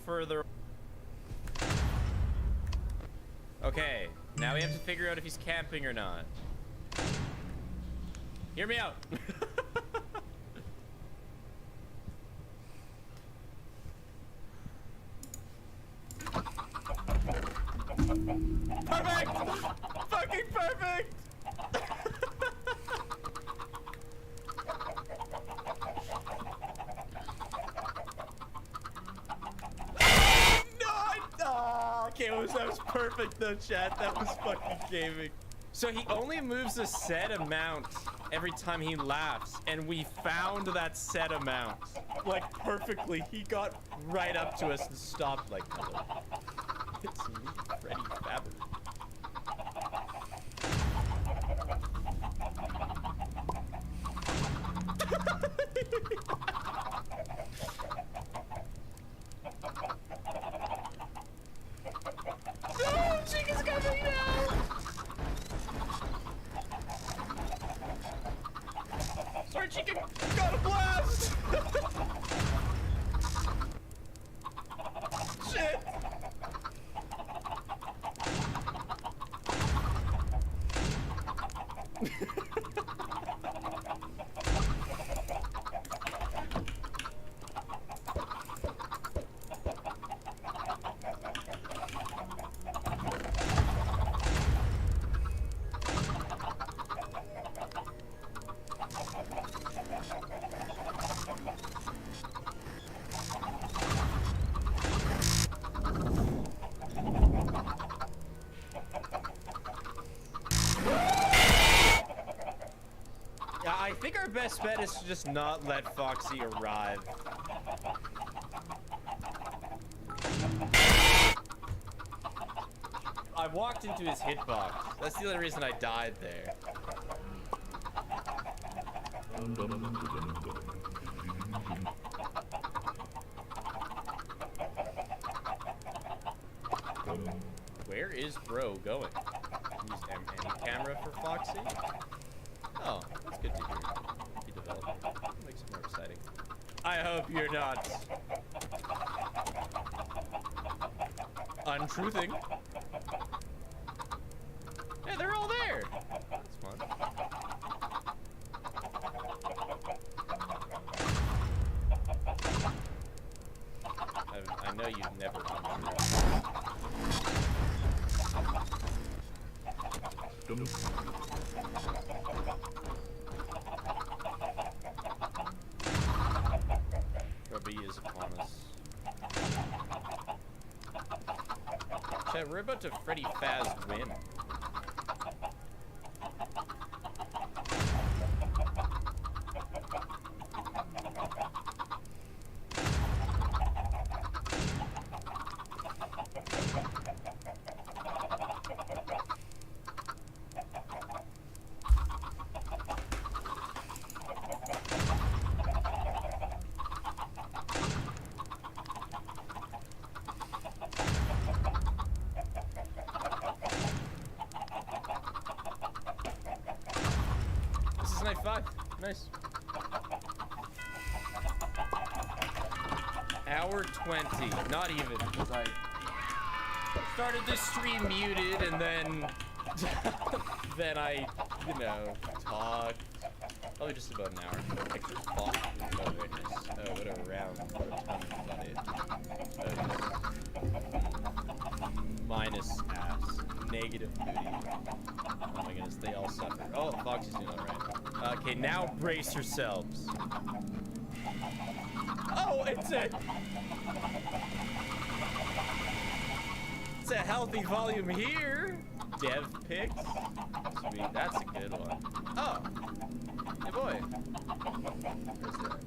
further. Okay, now we have to figure out if he's camping or not. Hear me out. Perfect! Fucking perfect! Okay, that was perfect though, chat. That was fucking gaming. So he only moves a set amount every time he laughs, and we found that set amount. Like, perfectly. He got right up to us and stopped like, hello. It's me, Freddy Fazbear. No, Chica's coming now! Sorry, Chica, got a blast! Shit! I think our best bet is to just not let Foxy arrive. I walked into his hitbox. That's the only reason I died there. Where is bro going? Use any camera for Foxy? Oh, that's good to hear. He developed it. Makes it more exciting. I hope you're not untruthing. Hey, they're all there. That's fun. I know you'd never come here. Grubby is upon us. Chat, we're about to Freddy Faz win. Night 5. Nice. Hour 20. Not even, because I started this stream muted and then then I, you know, talked. Probably just about an hour. Extra spot. Oh, very nice. Oh, what a round. What a ton of minus ass. Negative booty. Oh my goodness, they all suffer. Oh, Foxy's doing alright. Okay, now brace yourselves. Oh, it's a healthy volume here. Dev picks. Sweet, that's a good one. Oh, hey boy. Where's that?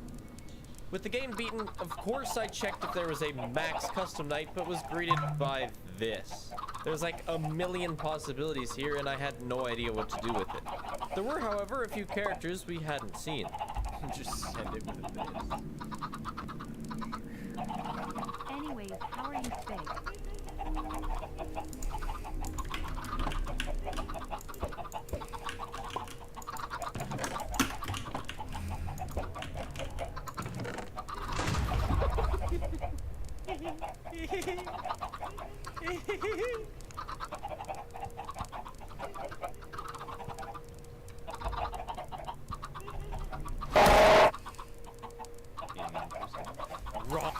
With the game beaten, of course I checked if there was a max custom night, but was greeted by this. There's like a million possibilities here, and I had no idea what to do with it. There were, however, a few characters we hadn't seen. Just send it with this. Anyways, how are you today? Wrong.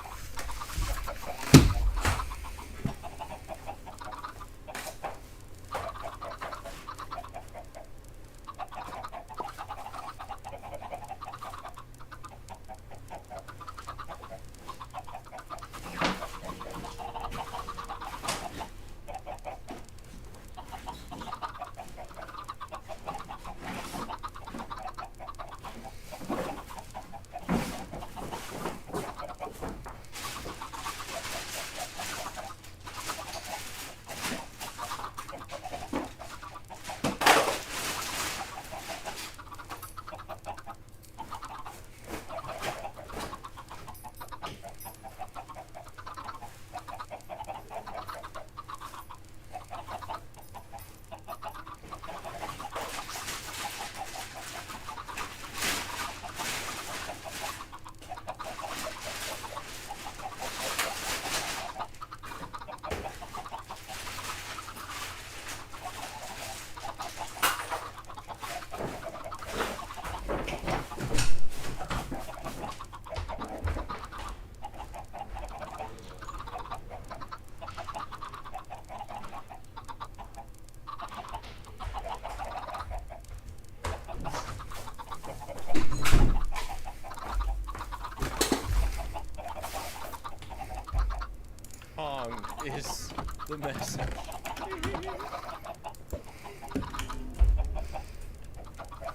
Pong is the message.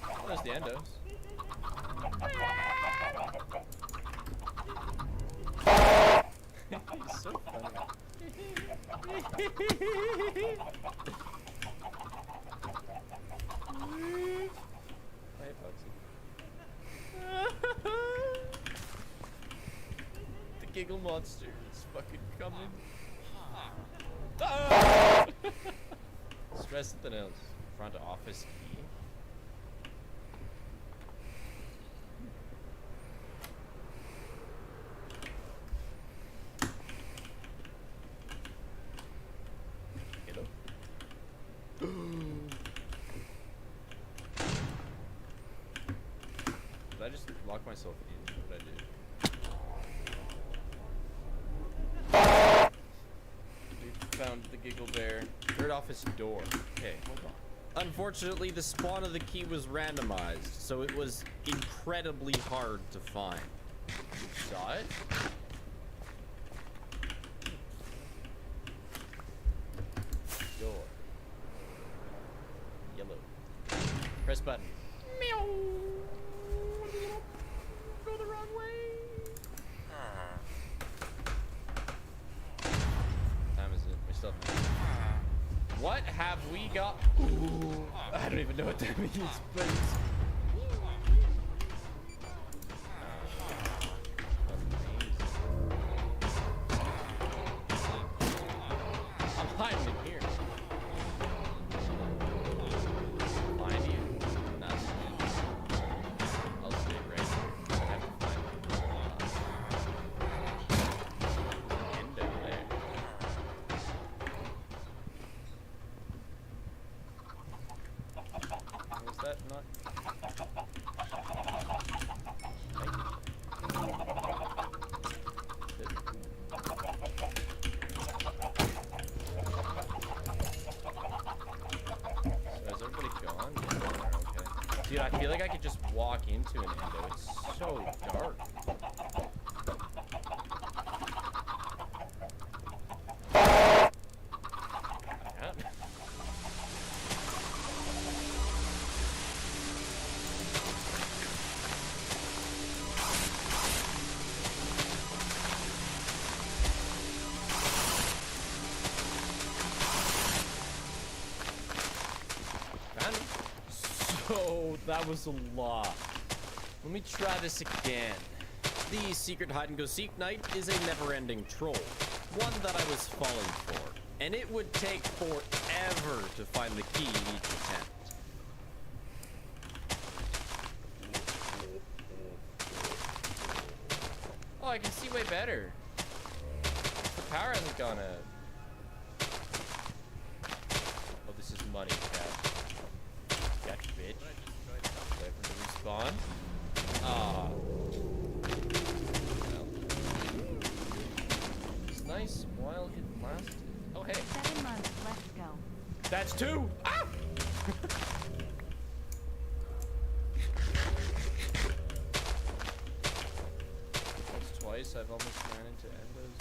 Oh, there's the endos. He's so funny. Hey, Foxy. The giggle monster is fucking coming. Ah! Stress something else. Front office key. Hello? Did I just lock myself in? What did I do? Found the giggle bear. Third office door. Okay, hold on. Unfortunately, the spawn of the key was randomized, so it was incredibly hard to find. Saw it? Door. Yellow. Press button. Meow. Go the wrong way. What have we got? Ooh, I don't even know what that means, but it's... I'm hiding in here. Find you? Not I'll stay right here. I haven't found you. End of there. Was that not? So is everybody gone? Okay. Dude, I feel like I could just walk into an endo. It's so dark. So that was a lot. Let me try this again. The secret hide-and-go-seek night is a never-ending troll, one that I was falling for, and it would take forever to find the key in each attempt. Oh, I can see way better. The power hasn't gone out. Oh, this is money, cat. Gotcha, bitch. Wait for the respawn. Ah. Well. It's nice while it lasted. Oh, hey. 7 months, let's go. That's 2! Ah! That's twice I've almost ran into endos.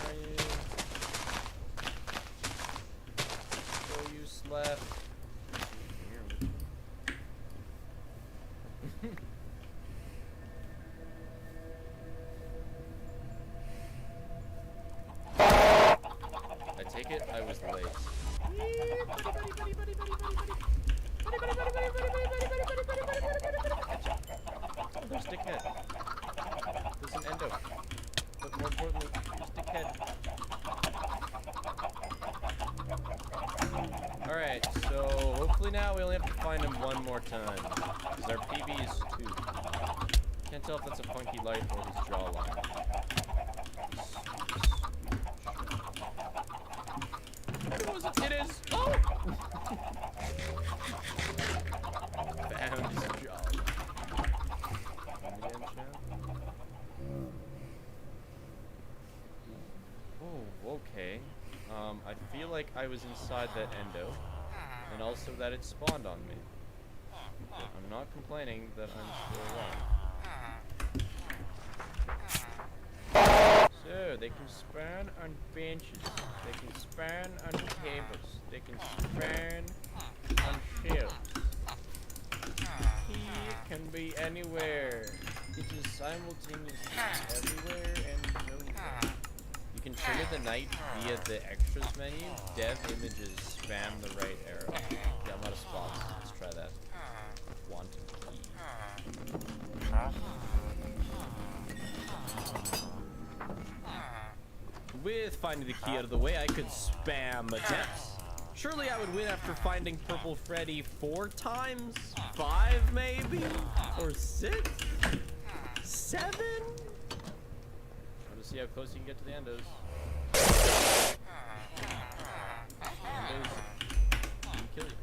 Where are you? Where you slept? I take it I was late. Oh, there's Dickhead. There's an endo. But more importantly, there's Dickhead. Alright, so hopefully now we only have to find him one more time. Because our PB is 2. Can't tell if that's a funky light or his jawline. It was. It is. Oh! Found his jawline. Oh, okay. I feel like I was inside that endo, and also that it spawned on me. I'm not complaining that I'm still alive. So, they can spawn on benches, they can spawn on tables, they can spawn on shelves. He can be anywhere. It is simultaneously everywhere and nowhere. You can trigger the night via the extras menu. Dev images spam the right arrow. Yeah, I'm out of spots. Let's try that. Quantum key. With finding the key out of the way, I could spam attempts. Surely I would win after finding Purple Freddy 4 times? 5 maybe? Or 6? 7? Trying to see how close you can get to the endos. Endos can kill you.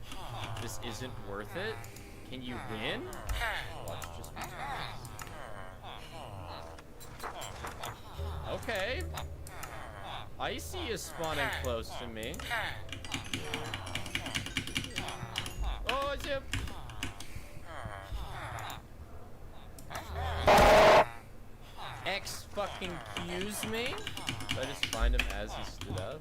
This isn't worth it? Can you win? Watch just okay. Icy is spawning close to me. Oh, zip! X fucking Q's me? So I just find him as he stood up.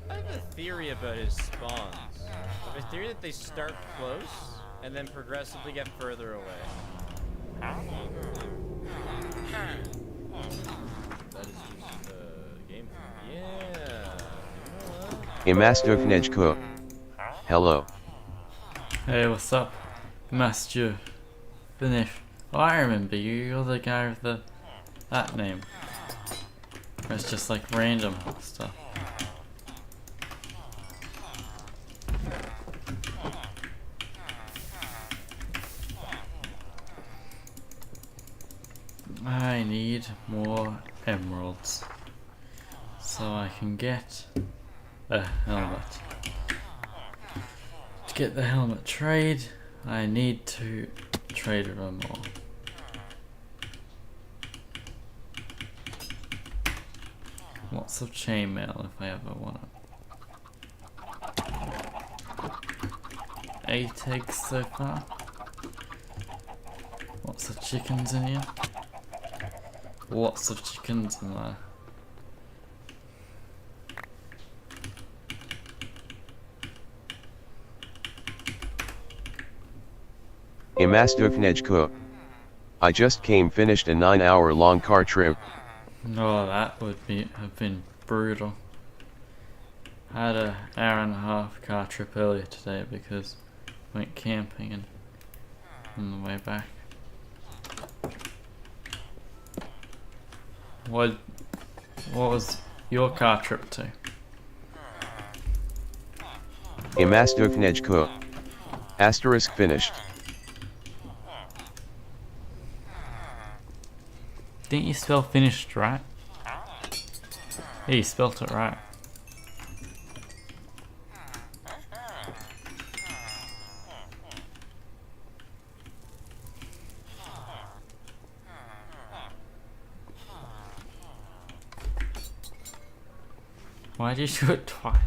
I have a theory about his spawns. I have a theory that they start close and then progressively get further away. That is just game. Yeah. Imastufnejko. Hello. Hey, what's up? Master Finish. Oh, I remember you. You're the guy with that name. Or it's just like random stuff. I need more emeralds so I can get a helmet. To get the helmet trade, I need to trade them all. Lots of chainmail if I ever want it. 8 eggs so far. Lots of chickens in here. Lots of chickens in there. Imastufnejko. I just finished a 9-hour-long car trip. Oh, that would have been brutal. I had an hour and a half car trip earlier today because I went camping and on the way back. What was your car trip to? Imastufnejko. Asterisk finished. Didn't you spell finished right? He spelt it right. Why did you do it twice?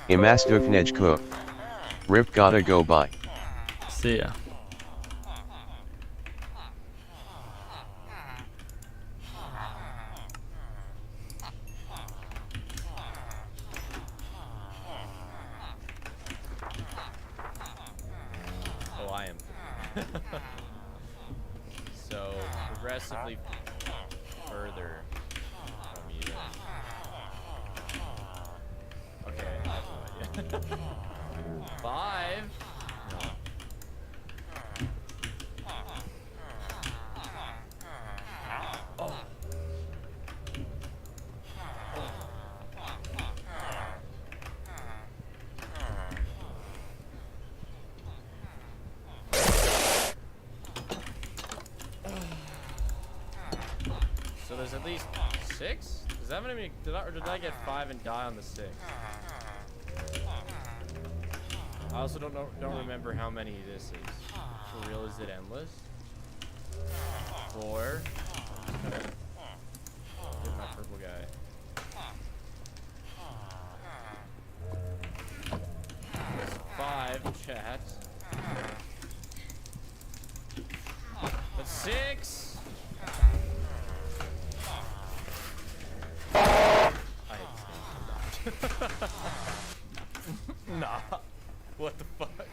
Imastufnejko. Rip gotta go by. See ya. Oh, I am. So, progressively further from you then. Okay, I have no idea. 5? No. Oh. So there's at least 6? Does that mean or did I get 5 and die on the 6? I also don't remember how many this is. For real, is it endless? 4. Where's my purple guy? There's 5, chat. That's 6. I hate this game. Nah. What the fuck?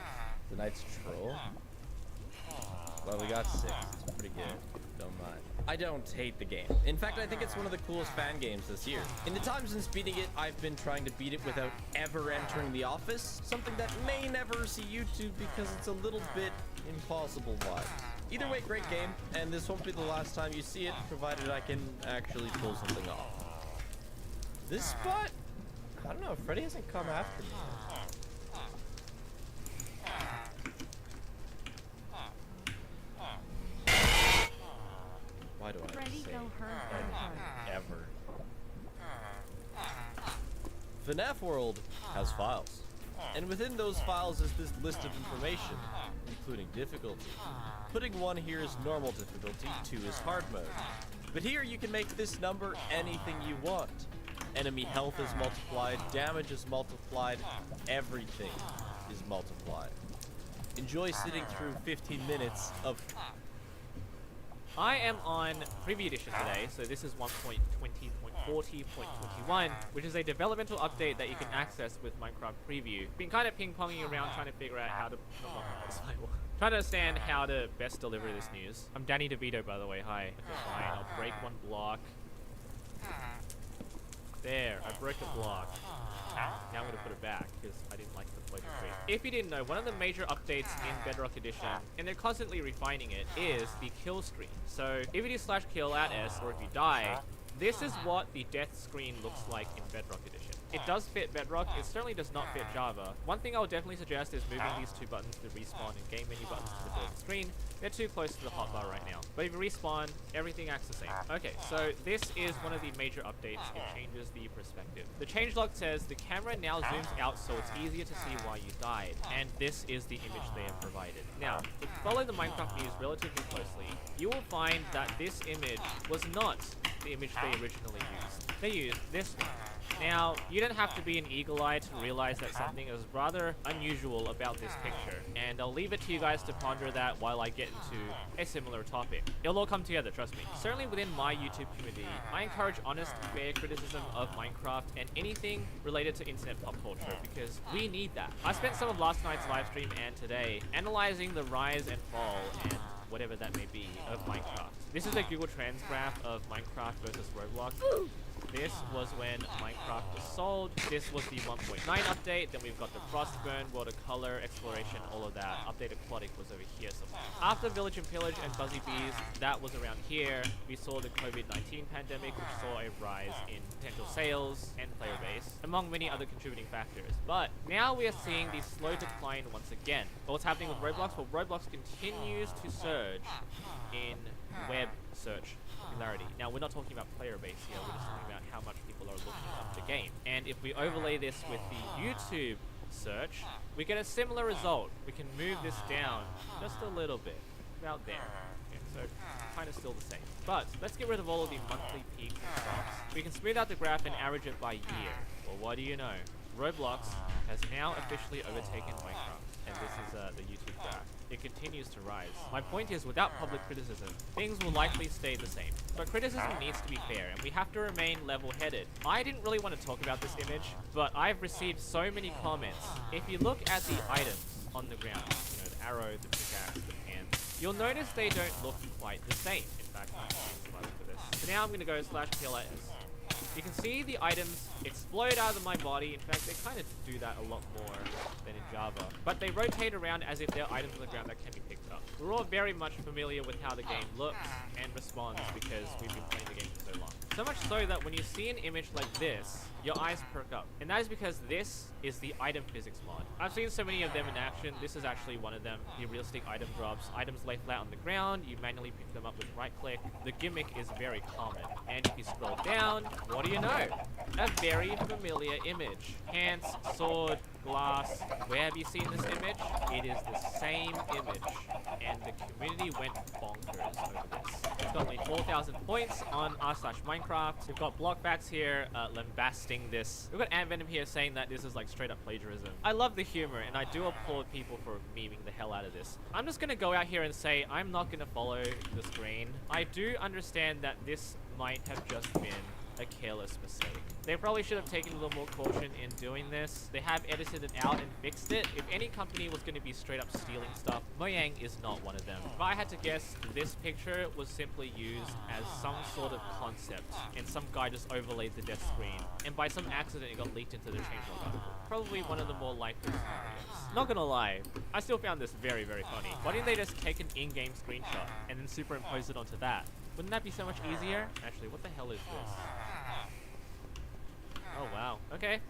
The Knight's Troll? Well, we got 6. It's pretty good. Don't mind. I don't hate the game. In fact, I think it's one of the coolest fan games this year. In the time since beating it, I've been trying to beat it without ever entering the office. Something that may never see YouTube because it's a little bit impossible vibes. Either way, great game, and this won't be the last time you see it, provided I can actually pull something off. This spot? I don't know, Freddy hasn't come after me. Why do I Freddy say go hurt ever? FNAF World has files. And within those files is this list of information, including difficulty. Putting 1 here is normal difficulty, 2 is hard mode. But here you can make this number anything you want. Enemy health is multiplied, damage is multiplied, everything is multiplied. Enjoy sitting through 15 minutes of... I am on Preview Edition today, so this is 1.20.40.21, which is a developmental update that you can access with Minecraft Preview. Been kind of ping-ponging around trying to figure out how to... trying to understand how to best deliver this news. I'm Danny DeVito, by the way. Hi. Okay, fine. I'll break 1 block. There, I broke a block. Now I'm going to put it back, because I didn't like the floating screen. If you didn't know, one of the major updates in Bedrock Edition, and they're constantly refining it, is the kill screen. So, if you do /kill at S, or if you die, this is what the death screen looks like in Bedrock Edition. It does fit Bedrock, it certainly does not fit Java. One thing I would definitely suggest is moving these 2 buttons, the respawn and game menu buttons, to the middle of the screen. They're too close to the hotbar right now. But if you respawn, everything acts the same. Okay, so this is one of the major updates. It changes the perspective. The changelog says the camera now zooms out so it's easier to see why you died. And this is the image they have provided. Now, if you follow the Minecraft news relatively closely, you will find that this image was not the image they originally used. They used this one. Now, you don't have to be an eagle eye to realize that something is rather unusual about this picture, and I'll leave it to you guys to ponder that while I get into a similar topic. It'll all come together, trust me. Certainly within my YouTube community, I encourage honest, fair criticism of Minecraft and anything related to internet pop culture, because we need that. I spent some of last night's livestream and today analyzing the rise and fall and whatever that may be of Minecraft. This is a Google Trends graph of Minecraft versus Roblox. This was when Minecraft was sold. This was the 1.9 update. Then we've got the Frostburn, Watercolor, Exploration, all of that. Update Aquatic was over here somewhere. After Village and Pillage and Buzzy Bees, that was around here. We saw the COVID-19 pandemic, which saw a rise in potential sales and player base, among many other contributing factors. But now we are seeing the slow decline once again. But what's happening with Roblox? Well, Roblox continues to surge in web search popularity. Now, we're not talking about player base here, we're just talking about how much people are looking up the game. And if we overlay this with the YouTube search, we get a similar result. We can move this down just a little bit, about there. Okay, so kind of still the same. But let's get rid of all of the monthly peaks and drops. We can smooth out the graph and average it by year. Well, what do you know? Roblox has now officially overtaken Minecraft, and this is the YouTube graph. It continues to rise. My point is, without public criticism, things will likely stay the same. But criticism needs to be fair, and we have to remain level-headed. I didn't really want to talk about this image, but I've received so many comments. If you look at the items on the ground, you know, the arrow, the pickaxe, the pants, you'll notice they don't look quite the same. In fact, I'm going to for this. So now I'm going to go /PLS. You can see the items explode out of my body. In fact, they kind of do that a lot more than in Java. But they rotate around as if they're items on the ground that can be picked up. We're all very much familiar with how the game looks and responds because we've been playing the game for so long. So much so that when you see an image like this, your eyes perk up. And that is because this is the item physics mod. I've seen so many of them in action. This is actually one of them. The realistic item drops. Items lay flat on the ground. You manually pick them up with right click. The gimmick is very common. And if you scroll down, what do you know? A very familiar image. Pants, sword, glass. Where have you seen this image? It is the same image. And the community went bonkers over this. It's got only 4,000 points on r/Minecraft. We've got Blockbats here lambasting this. We've got Ant Venom here saying that this is like straight up plagiarism. I love the humor, and I do applaud people for memeing the hell out of this. I'm just gonna go out here and say I'm not gonna follow the screen. I do understand that this might have just been a careless mistake. They probably should have taken a little more caution in doing this. They have edited it out and fixed it. If any company was going to be straight up stealing stuff, Mojang is not one of them. If I had to guess, this picture was simply used as some sort of concept, and some guy just overlaid the death screen, and by some accident it got leaked into the changelog article. Probably one of the more likely scenarios. Not gonna lie, I still found this very, very funny. Why didn't they just take an in-game screenshot and then superimpose it onto that? Wouldn't that be so much easier? Actually, what the hell is this? Oh wow, okay.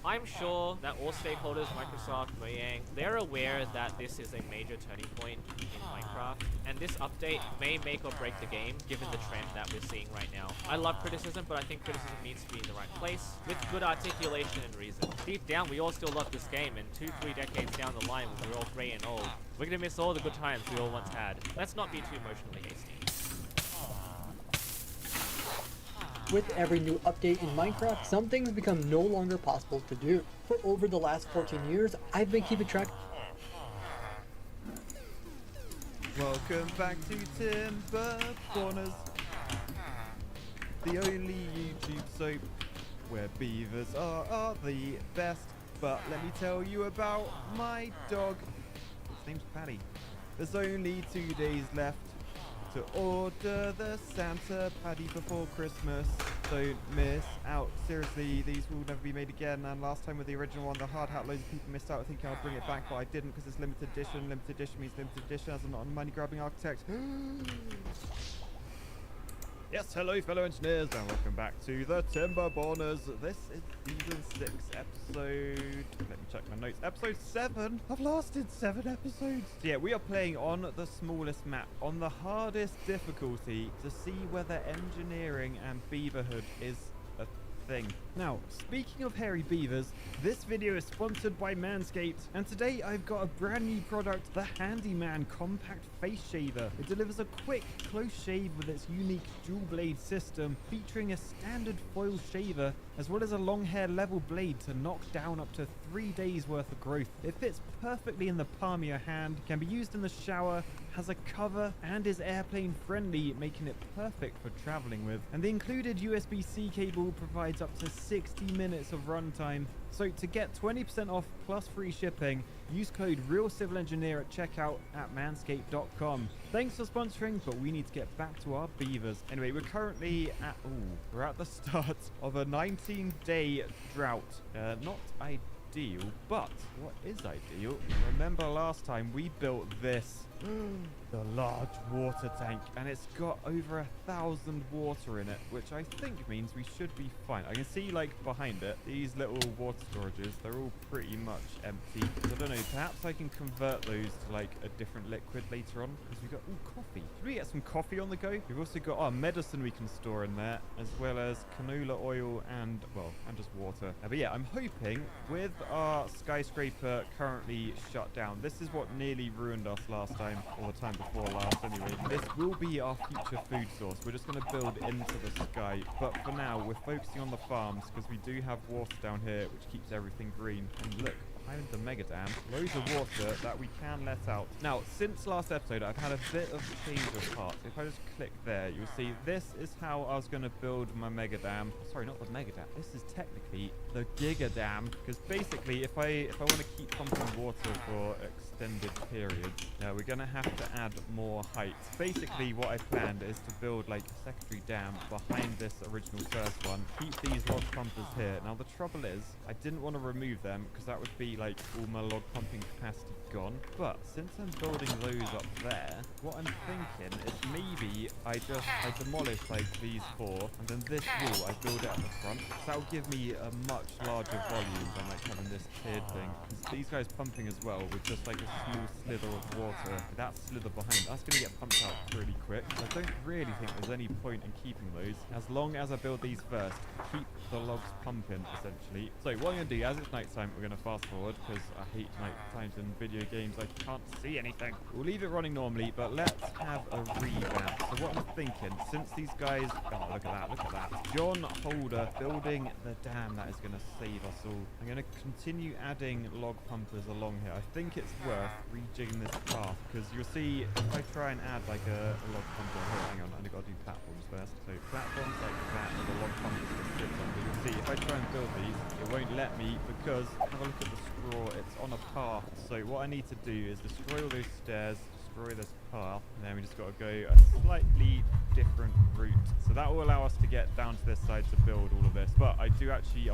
I'm sure that all stakeholders, Microsoft, Mojang, they're aware that this is a major turning point in Minecraft, and this update may make or break the game, given the trend that we're seeing right now. I love criticism, but I think criticism needs to be in the right place, with good articulation and reason. Deep down, we all still love this game, and 2-3 decades down the line, when we're all grey and old, we're gonna miss all the good times we all once had. Let's not be too emotionally hasty. With every new update in Minecraft, some things become no longer possible to do. For over the last 14 years, I've been keeping track. Welcome back to Timber Corners, the only YouTube soap where beavers are the best. But let me tell you about my dog. His name's Paddy. There's only 2 days left to order the Santa Paddy before Christmas. Don't miss out. Seriously, these will never be made again. And last time with the original one, the hard hat, loads of people missed out. I think I'll bring it back, but I didn't because it's limited edition. Limited edition means limited edition as I'm not a money-grabbing architect. Yes, hello fellow engineers, and welcome back to the Timber Borners. This is season 6, episode... Let me check my notes. Episode 7. I've lasted 7 episodes. So yeah, we are playing on the smallest map, on the hardest difficulty, to see whether engineering and beaverhood is a thing. Now, speaking of hairy beavers, this video is sponsored by Manscaped, and today I've got a brand new product, the Handyman Compact Face Shaver. It delivers a quick, close shave with its unique dual blade system, featuring a standard foil shaver, as well as a long hair level blade to knock down up to 3 days worth of growth. It fits perfectly in the palm of your hand, can be used in the shower, has a cover, and is airplane friendly, making it perfect for traveling with. And the included USB-C cable provides up to 60 minutes of runtime. So to get 20% off plus free shipping, use code RealCivilEngineer at checkout at manscaped.com. Thanks for sponsoring, but we need to get back to our beavers. Anyway, we're currently at, we're at the start of a 19-day drought. Not ideal, but what is ideal? Remember last time we built this, the large water tank, and it's got over 1,000 water in it, which I think means we should be fine. I can see, like, behind it, these little water storages, they're all pretty much empty. So I don't know, perhaps I can convert those to, like, a different liquid later on, because we've got, coffee. Should we get some coffee on the go? We've also got, medicine we can store in there, as well as canola oil and, well, and just water. But yeah, I'm hoping with our skyscraper currently shut down, this is what nearly ruined us last time, or the time before last anyway. This will be our future food source. We're just going to build into the sky, but for now we're focusing on the farms because we do have water down here which keeps everything green. And look, behind the mega dam, loads of water that we can let out. Now, since last episode, I've had a bit of change of heart. If I just click there, you'll see this is how I was going to build my mega dam. Sorry, not the mega dam. This is technically the giga dam, because basically, if I want to keep pumping water for extended periods, we're going to have to add more height. Basically, what I planned is to build like a secondary dam behind this original first one. Keep these log pumpers here. Now, the trouble is, I didn't want to remove them because that would be like all my log pumping capacity gone. But since I'm building those up there, what I'm thinking is maybe I demolish like these four, and then this wall I build it at the front. So that'll give me a much larger volume than like having this tiered thing. 'Cause these guys pumping as well with just like a small slither of water. That slither behind, that's gonna get pumped out pretty quick. So I don't really think there's any point in keeping those as long as I build these first. Keep the logs pumping essentially. So what I'm gonna do, as it's nighttime, we're gonna fast forward because I hate night times in video games. I can't see anything. We'll leave it running normally, but let's have a revamp. So what I'm thinking, since these guys, oh look at that, John Holder building the dam that is gonna save us all. I'm gonna continue adding log pumpers along here. I think it's worth rejigging this path because you'll see if I try and add like a log pumper here, hang on, I've got to do platforms first. So platforms like that with a log pumper that sits on. But you'll see if I try and build these, it won't let me because have a look at the straw, it's on a path. So what I need to do is destroy all those stairs, destroy this path, and then we just got to go a slightly different route. So that will allow us to get down to this side to build all of this. But I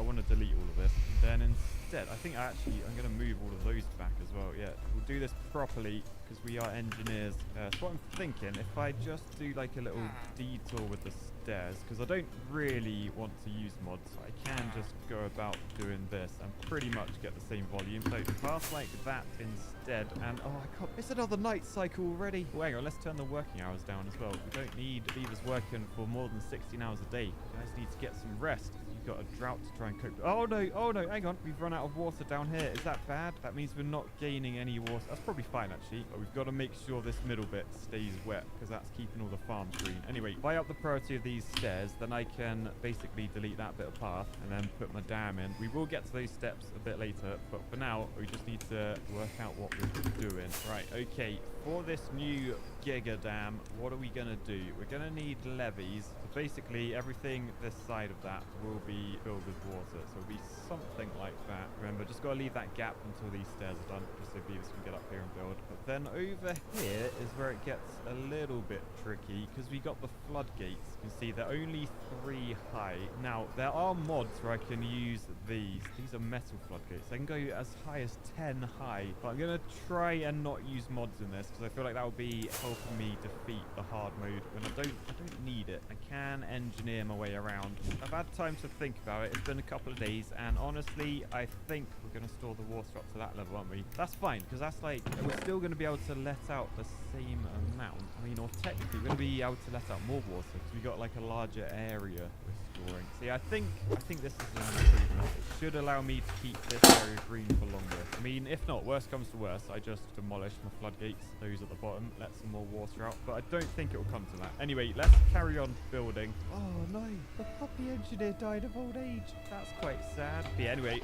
want to delete all of this. And then instead, I think I'm going to move all of those back as well. Yeah, we'll do this properly because we are engineers. So what I'm thinking, if I just do like a little detour with the stairs, because I don't really want to use mods, I can just go about doing this and pretty much get the same volume. So pass like that instead, and I can't, it's another night cycle already. Oh, hang on, let's turn the working hours down as well. We don't need beavers working for more than 16 hours a day. You guys need to get some rest. You've got a drought to try and cope with. Oh no, hang on, we've run out of water down here. Is that bad? That means we're not gaining any water. That's probably fine actually, but we've got to make sure this middle bit stays wet because that's keeping all the farms green. Anyway, if I up the priority of these stairs, then I can basically delete that bit of path and then put my dam in. We will get to those steps a bit later, but for now, we just need to work out what we're doing. Right, okay, for this new giga dam, what are we gonna do? We're gonna need levees. So basically, everything this side of that will be filled with water. So it'll be something like that. Remember, just gotta leave that gap until these stairs are done, just so beavers can get up here and build. But then over here is where it gets a little bit tricky, because we got the floodgates. You can see they're only 3 high. Now, there are mods where I can use these. These are metal floodgates. I can go as high as 10 high, but I'm gonna try and not use mods in this, because I feel like that will be helping me defeat the hard mode when I don't need it. I can engineer my way around. I've had time to think about it. It's been a couple of days, and honestly, I think we're going to store the water up to that level, aren't we? That's fine, because that's like, we're still going to be able to let out the same amount. I mean, or technically, we're going to be able to let out more water, because we've got like a larger area we're storing. See, I think this is an improvement. It should allow me to keep this area green for longer. I mean, if not, worst comes to worst, I just demolish my floodgates, those at the bottom, let some more water out, but I don't think it will come to that. Anyway, let's carry on building. Oh no, the puppy engineer died of old age. That's quite sad. But yeah, anyway,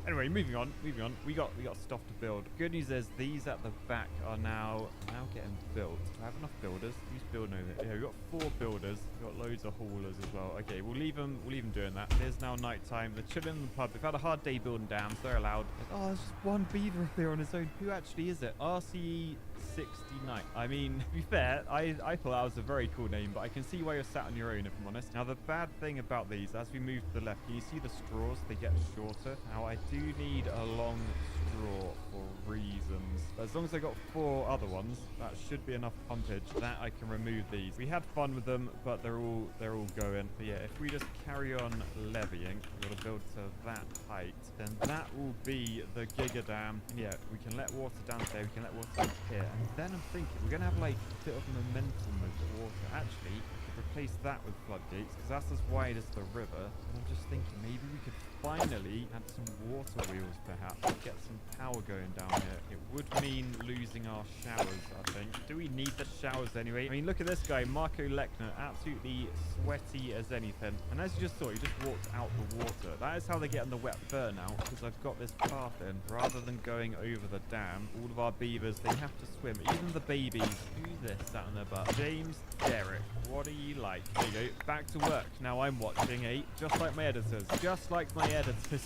Anyway, moving on. We got stuff to build. Good news is these at the back are now getting built. Do I have enough builders? Who's building over there? Yeah, we got 4 builders. We got loads of haulers as well. Okay, we'll leave them doing that. It is now night time. They're chilling in the pub. They've had a hard day building dams. They're allowed. Oh, there's just one beaver up there on his own. Who actually is it? RCE 69. I mean, to be fair, I thought that was a very cool name, but I can see why you're sat on your own, if I'm honest. Now, the bad thing about these, as we move to the left, can you see the straws? They get shorter. Now, I do need a long straw for reasons. But as long as I got 4 other ones, that should be enough pumpage that I can remove these. We had fun with them, but they're all going. But yeah, if we just carry on levying, we're gonna build to that height, then that will be the Giga Dam. And yeah, we can let water down there, we can let water down here. And then I'm thinking we're gonna have like a bit of momentum with the water. Actually, replace that with floodgates because that's as wide as the river. And I'm just thinking maybe we could finally add some water wheels, perhaps get some power going down here. It would mean losing our showers, I think. Do we need the showers anyway? I mean, look at this guy, Marco Lechner, absolutely sweaty as anything. And as you just saw, he just walked out the water. That is how they get on the wet burnout, because I've got this path in. Rather than going over the dam, all of our beavers, they have to swim. Even the babies. Who's this sat on their butt? James Derrick. What are you like? There you go. Back to work. Now I'm watching just like my editors. Just like my editors.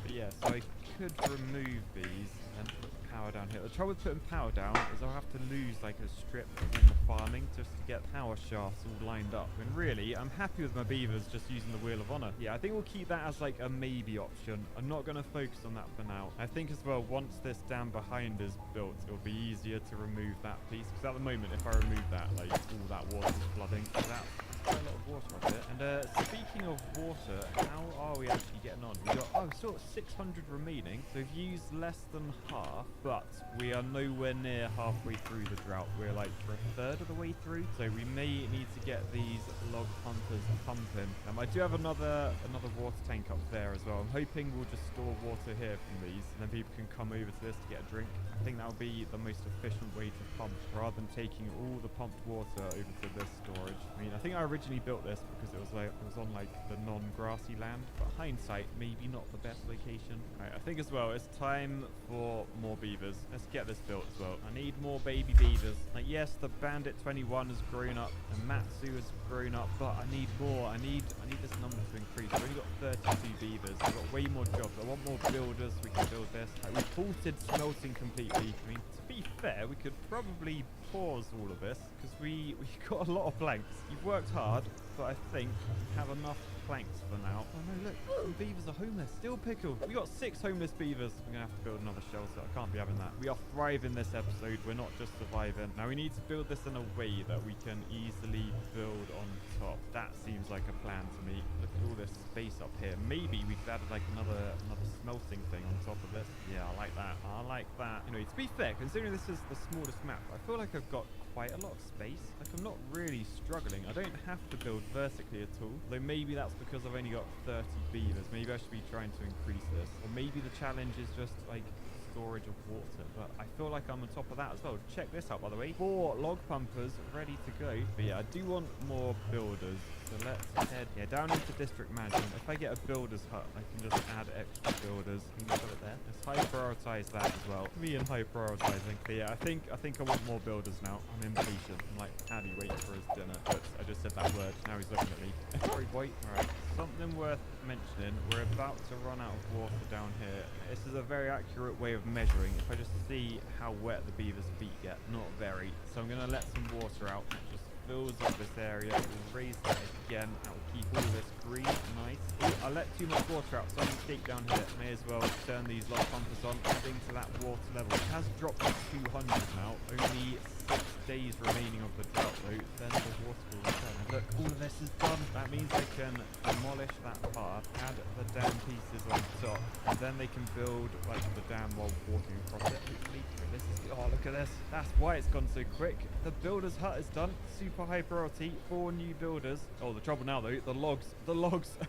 But yeah, so I could remove these and put power down here. The trouble with putting power down is I'll have to lose like a strip in the farming just to get power shafts all lined up. And really, I'm happy with my beavers just using the Wheel of Honor. Yeah, I think we'll keep that as like a maybe option. I'm not going to focus on that for now. I think as well, once this dam behind is built, it'll be easier to remove that piece. Because at the moment, if I remove that, like all that water's flooding. So that's quite a lot of water up it. And speaking of water, how are we actually getting on? We got sort of 600 remaining. So we've used less than half, but we are nowhere near halfway through the drought. We're like for a third of the way through. So we may need to get these log pumpers pumping. I do have another water tank up there as well. I'm hoping we'll just store water here from these, and then people can come over to this to get a drink. I think that would be the most efficient way to pump, rather than taking all the pumped water over to this storage. I mean, I think I originally built this because it was on like the non-grassy land, but hindsight, maybe not the best location. Right, I think as well it's time for more beavers. Let's get this built as well. I need more baby beavers. Like, yes, the Bandit 21 has grown up and Matsu has grown up, but I need more. I need this number to increase. We've only got 32 beavers. We've got way more jobs. I want more builders. We can build this. Like, we've halted smelting completely. I mean, to be fair, we could probably pause all of this because we got a lot of planks. You've worked hard, but I think we have enough planks for now. Oh no, look, some beavers are homeless. Still Pickle. We got 6 homeless beavers. We're gonna have to build another shelter. I can't be having that. We are thriving this episode. We're not just surviving. Now we need to build this in a way that we can easily build on top. That seems like a plan to me. Look at all this space up here. Maybe we could add like another smelting thing on top of this. Yeah, I like that. I like that. Anyway, to be fair, considering this is the smallest map, I feel like I've got quite a lot of space. Like, I'm not really struggling. I don't have to build vertically at all. Though maybe that's because I've only got 30 beavers. Maybe I should be trying to increase this. Or maybe the challenge is just like storage of water, but I feel like I'm on top of that as well. Check this out, by the way. 4 log pumpers ready to go. But yeah, I do want more builders. So let's head down into district management. If I get a builder's hut, I can just add extra builders. Can you put it there? Let's high prioritize that as well. Me and high prioritizing. But yeah, I think I want more builders now. I'm impatient. I'm like Paddy waiting for his dinner. But I just said that word. Now he's looking at me. Sorry, boy. Alright. Something worth mentioning. We're about to run out of water down here. This is a very accurate way of measuring. If I just see how wet the beaver's feet get, not very. So I'm gonna let some water out. Just fills up this area. We'll raise that again. That will keep all this green. Nice. Ooh, I let too much water out, so I'm gonna escape down here. May as well turn these log pumpers on, adding to that water level. It has dropped to 200 now. Only 6 days remaining of the drought though. Then the water will return. And look, all of this is done. That means I can demolish that path, add the dam pieces on top, and then they can build like the dam while walking across it. Hopefully. This is, oh, look at this. That's why it's gone so quick. The builder's hut is done. Super high priority. 4 new builders. Oh, the trouble now though, the logs.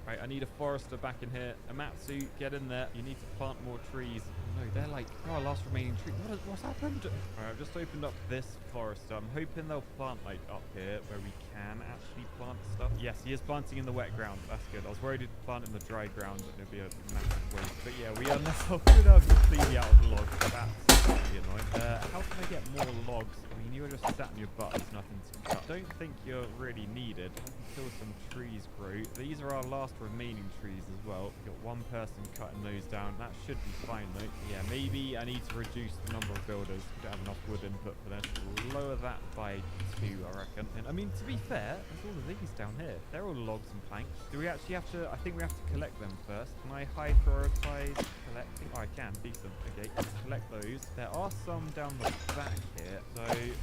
Right, I need a forester back in here. Amatsu, get in there. You need to plant more trees. no, they're like, oh, our last remaining tree. What's happened? Alright, I've just opened up this forest. I'm hoping they'll plant like up here where we can actually plant stuff. Yes, he is planting in the wet ground. That's good. I was worried he'd plant in the dry ground and it'd be a massive waste. But yeah, we are now completely out of logs. That's really annoying. How can I get more logs? I mean, you were just sat on your butt. There's nothing to cut. Don't think you're really needed. Until some trees grow. These are our last remaining trees as well. We've got one person cutting those down. That should be fine though. Yeah, maybe I need to reduce the number of builders. We don't have enough wood input for this. We'll lower that by 2, I reckon. And I mean, to be fair, there's all of these down here. They're all logs and planks. Do we actually have to? I think we have to collect them first. Can I high prioritize collecting? Oh, I can. Decent. Okay, let's collect those. There are some down the back here. So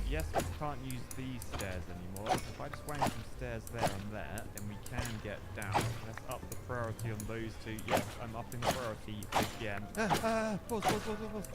yes, we can't use these stairs anymore. So if I just wang some stairs there and there, then we can get down. Let's up the priority on those 2. Yes, I'm upping the priority again. Pause.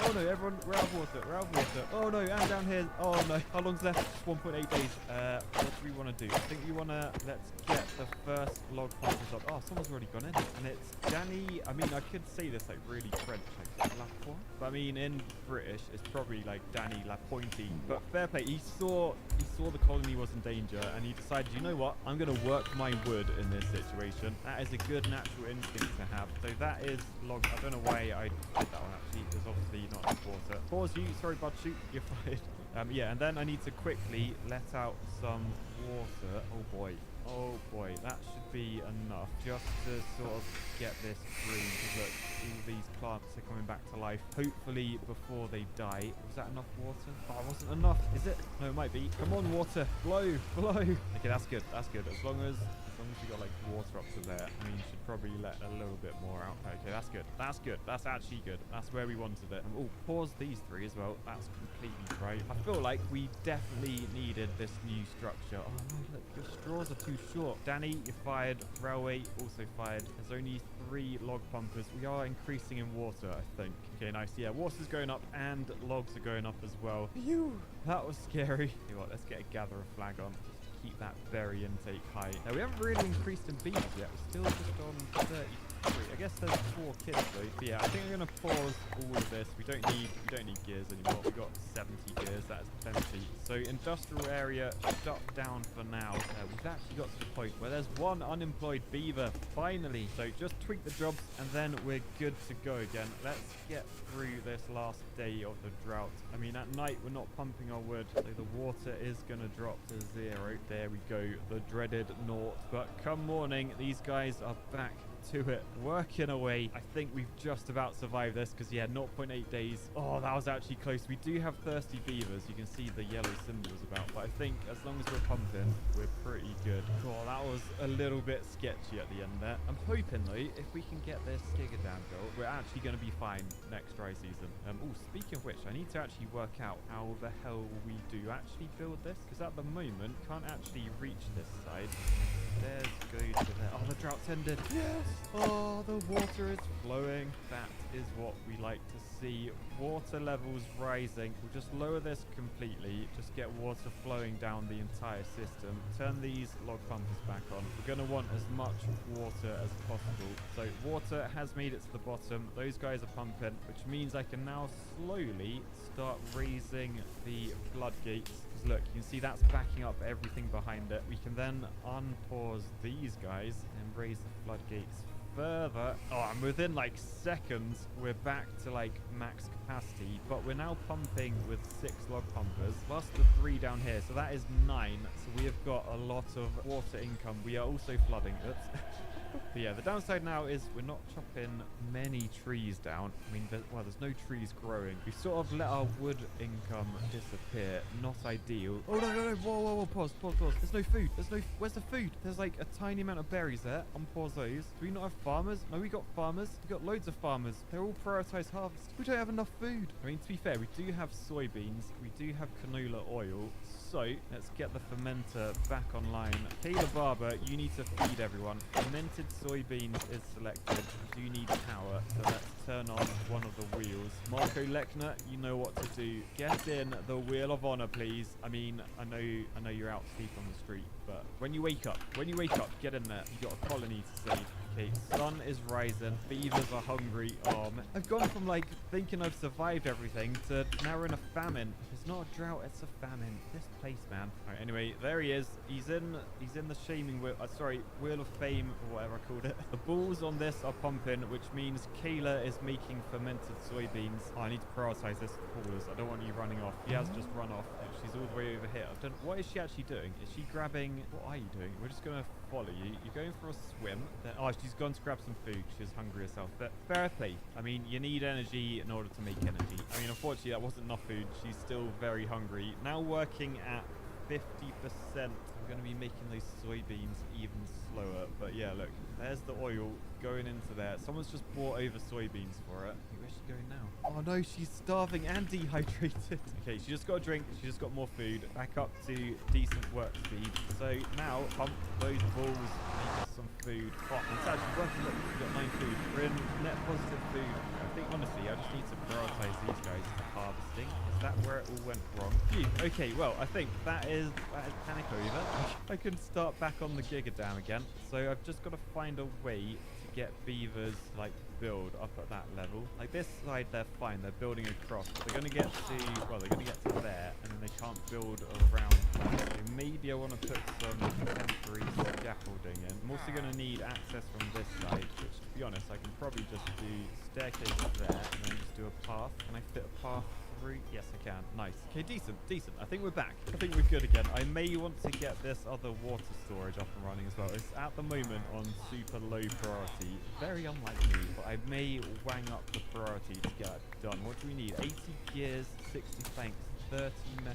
Oh no, everyone, we're out of water. Oh no, and down here. Oh no, how long's left? Just 1.8 days. What do we want to do? I think we want to, let's get the first log pumpers up. Oh, someone's already gone in. And it's Danny. I mean, I could say this like really French, like Lapointe. But I mean, in British, it's probably like Danny Lapointe. But fair play, he saw the colony was in danger and he decided, you know what, I'm going to work my wood in this situation. That is a good natural instinct to have. So that is log. I don't know why I did that one actually. There's obviously not enough water. Pause you. Sorry, bud. Shoot. You're fired. Yeah, and then I need to quickly let out some water. Oh boy, that should be enough just to sort of get this green. Look, all these plants are coming back to life. Hopefully before they die. Was that enough water? Oh, it wasn't enough. Is it? No, it might be. Come on, water. Flow. Okay, that's good. As long as we got like water up to there, I mean, you should probably let a little bit more out. Okay, that's good. That's actually good. That's where we wanted it. Oh, pause these 3 as well. That's completely right. I feel like we definitely needed this new structure. Oh no, look, your straws are too short. Danny, you're fired. Railway also fired. There's only 3 log pumpers. We are increasing in water, I think. Okay, nice. Yeah, water's going up and logs are going up as well. Phew, that was scary. Okay, well, let's get a gatherer flag on. Keep that berry intake high. Now, we haven't really increased in bees yet. We're still just on 33. I guess there's 4 kids though. But yeah, I think I'm gonna pause all of this. We don't need gears anymore. We've got 70 gears. That is plenty. So industrial area shut down for now. We've actually got to the point where there's 1 unemployed beaver. Finally. So just tweak the jobs and then we're good to go again. Let's get through this last day of the drought. I mean, at night we're not pumping our wood, so the water is gonna drop to 0. There we go, the dreaded 0. But come morning, these guys are back to it, working away. I think we've just about survived this because yeah, 0.8 days. Oh, that was actually close. We do have thirsty beavers. You can see the yellow symbols about, but I think as long as we're pumping, we're pretty good. Oh, that was a little bit sketchy at the end there. I'm hoping though, if we can get this Gigadam built, we're actually going to be fine next dry season. Oh, speaking of which, I need to actually work out how the hell we do actually build this, because at the moment can't actually reach this side. There's go to there. Oh, the drought's ended. Yes. Oh, the water is flowing. That is what we like to see. Water levels rising. We'll just lower this completely. Just get water flowing down the entire system. Turn these log pumpers back on. We're going to want as much water as possible. So water has made it to the bottom. Those guys are pumping, which means I can now slowly start raising the floodgates. Look, you can see that's backing up everything behind it. We can then unpause these guys and raise the floodgates further. Oh, and within like seconds, we're back to like max capacity, but we're now pumping with 6 log pumpers plus the 3 down here. So that is 9. So we have got a lot of water income. We are also flooding. Oops. But yeah, the downside now is we're not chopping many trees down. I mean, there's no trees growing. We sort of let our wood income disappear. Not ideal. Oh, no. Whoa. Pause. There's no food. Where's the food? There's like a tiny amount of berries there. Unpause those. Do we not have farmers? No, we got farmers. We got loads of farmers. They're all prioritized harvest. We don't have enough food. I mean, to be fair, we do have soybeans. We do have canola oil. So let's get the fermenter back online. Kayla Barber, you need to feed everyone. Fermented soybeans is selected. You need power, so let's turn on one of the wheels. Marco Lechner, you know what to do. Get in the Wheel of Honor, please. I mean, I know you're out sleeping on the street, but when you wake up, get in there. You got a colony to save. Okay, sun is rising. Beavers are hungry. Oh man, I've gone from like thinking I've survived everything to now we're in a famine. It's not a drought, it's a famine. This place, man. All right, anyway, there he is. He's in the shaming wheel. Wheel of Fame or whatever I called it. The balls on this are pumping, which means Kayla is making fermented soybeans. Oh, I need to prioritize this. Paulers, I don't want you running off. He has just run off. She's all the way over here. What is she actually doing? Is she grabbing? What are you doing? We're just gonna follow you. You're going for a swim. Then, oh, she's gone to grab some food. She's hungry herself. But fair play. I mean, you need energy in order to make energy. I mean, unfortunately, that wasn't enough food. She's still very hungry. Now working at 50%. I'm going to be making those soybeans even slower. But yeah, look, there's the oil going into there. Someone's just brought over soybeans for it. Where's she going now? Oh no, she's starving and dehydrated. Okay, she just got a drink. She just got more food. Back up to decent work speed. So now pump those balls, make us some food. Oh, it's actually working. Look, we've got 9 food. We're in net positive food. I think honestly, I just need to prioritize these guys for harvesting. Is that where it all went wrong? Phew. Okay, well, I think that is panic over. I can start back on the Giga Dam again. So I've just got to find a way to get beavers like build up at that level. Like this side, they're fine. They're building across. They're going to get to, well, they're going to get to there, and then they can't build around that. So maybe I want to put some temporary scaffolding in. I'm also going to need access from this side, which, to be honest, I can probably just do staircase there, and then just do a path. Can I fit a path through? Yes, I can. Nice. Okay, decent. I think we're back. I think we're good again. I may want to get this other water storage up and running as well. It's at the moment on super low priority. Very unlikely, but I may wang up the priority to get it done. What do we need? 80 gears, 60 planks, 30 metal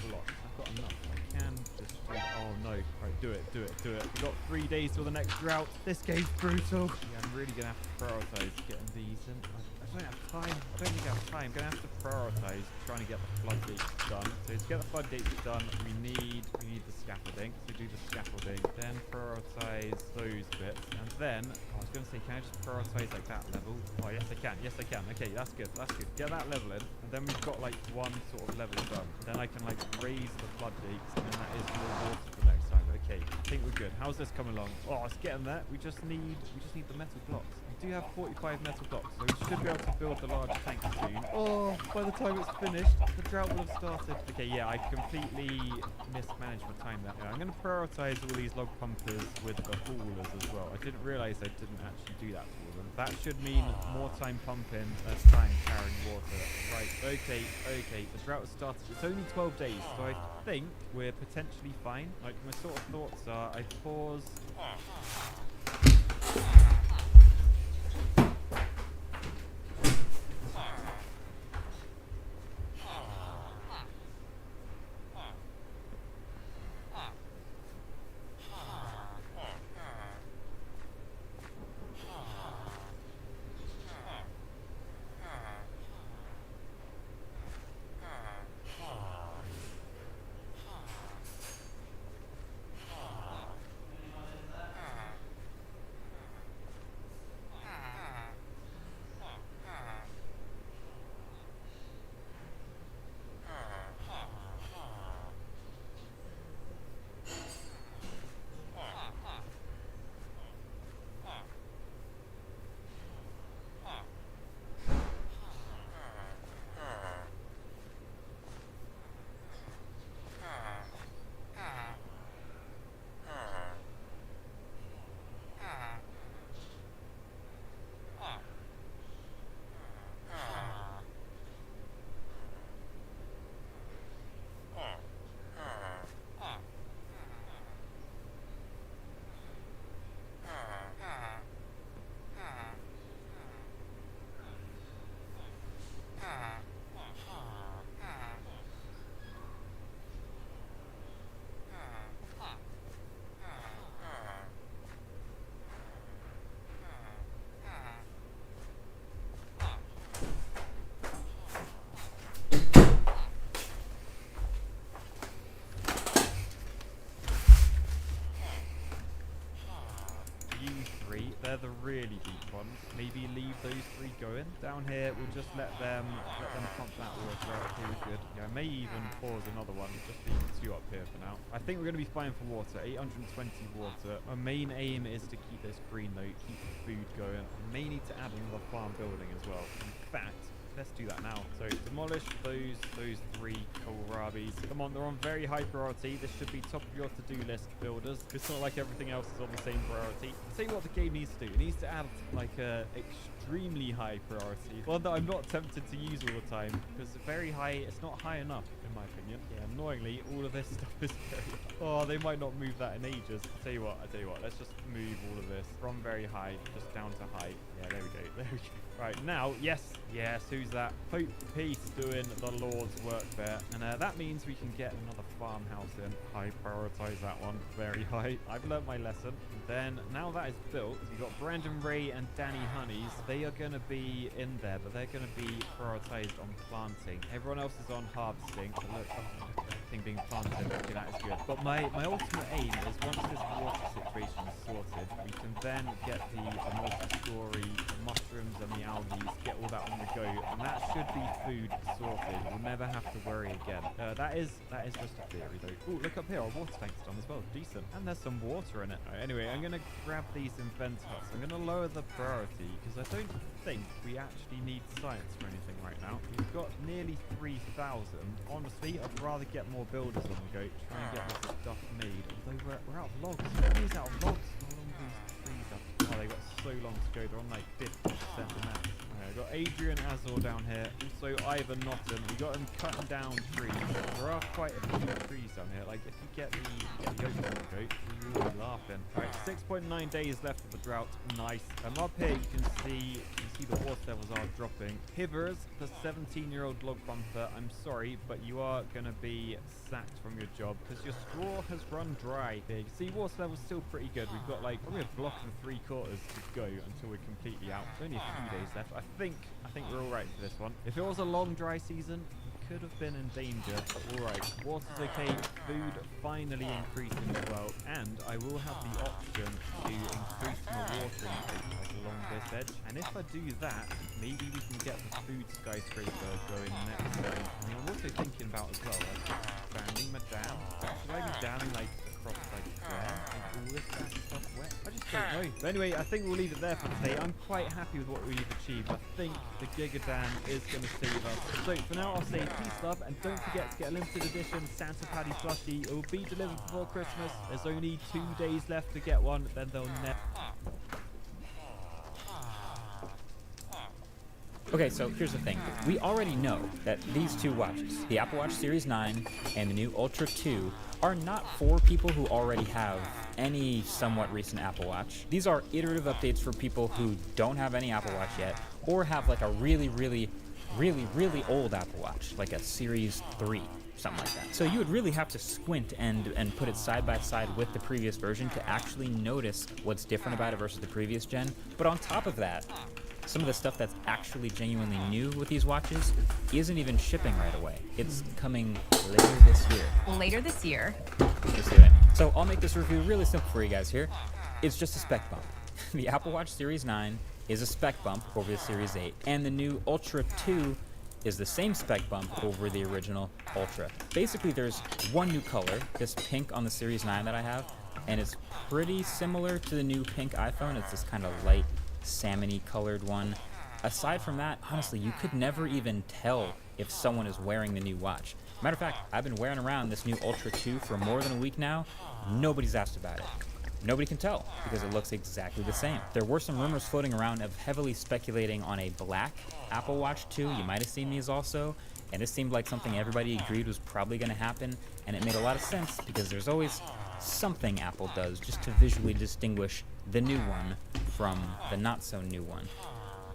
blocks. I've got enough. I can just... Oh no. Alright, do it. We've got 3 days till the next drought. This game's brutal. Yeah, I'm really going to have to prioritize getting these in. I don't have time. I don't think I have time. I'm going to have to prioritize trying to get the floodgates done. So to get the floodgates done, we need the scaffolding. So do the scaffolding, then prioritize those bits, and then I was going to say, can I just prioritize like that level? Oh yes, I can. Okay, that's good. Get that level in, and then we've got like one sort of level done. Then I can like raise the floodgates, and then that is more water for next time. Okay, I think we're good. How's this coming along? Oh, it's getting there. We just need the metal blocks. We do have 45 metal blocks, so we should be able to build the large tank soon. Oh, by the time it's finished, the drought will have started. Okay, yeah, I completely mismanaged my time there. Yeah, I'm going to prioritize all these log pumpers with the haulers as well. I didn't realize I didn't actually do that for them. That should mean more time pumping, less time carrying water. Right, okay. The drought has started. It's only 12 days, so I think we're potentially fine. Like, my sort of thoughts are, I pause... those 3 going. Down here, we'll just let them pump that water out. Okay, we're good. Yeah, I may even pause another one, just leave 2 up here for now. I think we're going to be fine for water. 820 water. Our main aim is to keep this green though, keep the food going. We may need to add another farm building as well. In fact, let's do that now. So demolish those 3 kohlrabis. Come on, they're on very high priority. This should be top of your to-do list, builders. It's not like everything else is on the same priority. I'll tell you what the game needs to do. It needs to add like a extremely high priority. One that I'm not tempted to use all the time because very high, it's not high enough in my opinion. Yeah, annoyingly, all of this stuff is very high. Oh, they might not move that in ages. I tell you what, let's just move all of this from very high just down to high. Yeah, there we go. Right, now, yes, who's that? Pope Peace doing the Lord's work there. And that means we can get another farmhouse in. I prioritize that one very high. I've learnt my lesson. And then, now that is built, you've got Brandon Ray and Danny Honeys. They are going to be in there, but they're going to be prioritized on planting. Everyone else is on harvesting. But look, everything being planted. Okay, that is good. But my ultimate aim is once this water situation is sorted, we can then get the multi-story mushrooms and the algae, get all that on the go, and that should be food sorted. We'll never have to worry again. That is just a theory though. Oh, look up here, our water tank's done as well. Decent. And there's some water in it. Right, anyway, I'm gonna grab these invent huts. I'm gonna lower the priority because I don't think we actually need science for anything right now. We've got nearly 3,000. Honestly, I'd rather get more builders on the go, try and get this stuff made. Although we're out of logs. Everybody's out of logs. How long are these trees up? Oh, they got so long to go. They're on like 50% of that. I've got Adrian Azor down here, also Ivan Notton. We got him cutting down trees. There are quite a few trees down here. Like if you get the oak on the goat, you're really laughing. Alright, 6.9 days left of the drought. Nice. Up here you can see the water levels are dropping. Hivers, the 17-year-old log bumper, I'm sorry, but you are going to be sacked from your job because your straw has run dry. There you can see water level's still pretty good. We've got like probably a block and 3/4 to go until we're completely out. There's only a few days left. I think we're all right for this one. If it was a long dry season, we could have been in danger. But all right, water's okay. Food finally increasing as well, and I will have the option to increase my water intake like along this edge. And if I do that, maybe we can get the food skyscraper going next time. And I'm also thinking about as well, like expanding my dam. Should I be damming like across like where? Like all this stuff wet? I just don't know. But anyway, I think we'll leave it there for today. I'm quite happy with what we've achieved. I think the Giga Dam is going to save us. So for now, I'll say peace, love, and don't forget to get a limited edition Santa Paddy plushie. It will be delivered before Christmas. There's only 2 days left to get one, then they'll never. Okay, so here's the thing. We already know that these 2 watches, the Apple Watch Series 9 and the new Ultra 2, are not for people who already have any somewhat recent Apple Watch. These are iterative updates for people who don't have any Apple Watch yet, or have like a really old Apple Watch, like a Series 3, something like that. So you would really have to squint and put it side by side with the previous version to actually notice what's different about it versus the previous gen. But on top of that, some of the stuff that's actually genuinely new with these watches isn't even shipping right away. It's coming later this year. Later this year. Let's do it. So I'll make this review really simple for you guys here. It's just a spec bump. The Apple Watch Series 9 is a spec bump over the Series 8, and the new Ultra 2 is the same spec bump over the original Ultra. Basically, there's one new color, this pink on the Series 9 that I have, and it's pretty similar to the new pink iPhone. It's this kind of light salmon-y colored one. Aside from that, honestly, you could never even tell if someone is wearing the new watch. Matter of fact, I've been wearing around this new Ultra 2 for more than a week now. Nobody's asked about it. Nobody can tell because it looks exactly the same. There were some rumors floating around of heavily speculating on a black Apple Watch 2. You might have seen these also, and it seemed like something everybody agreed was probably going to happen, and it made a lot of sense because there's always something Apple does just to visually distinguish the new one from the not so new one.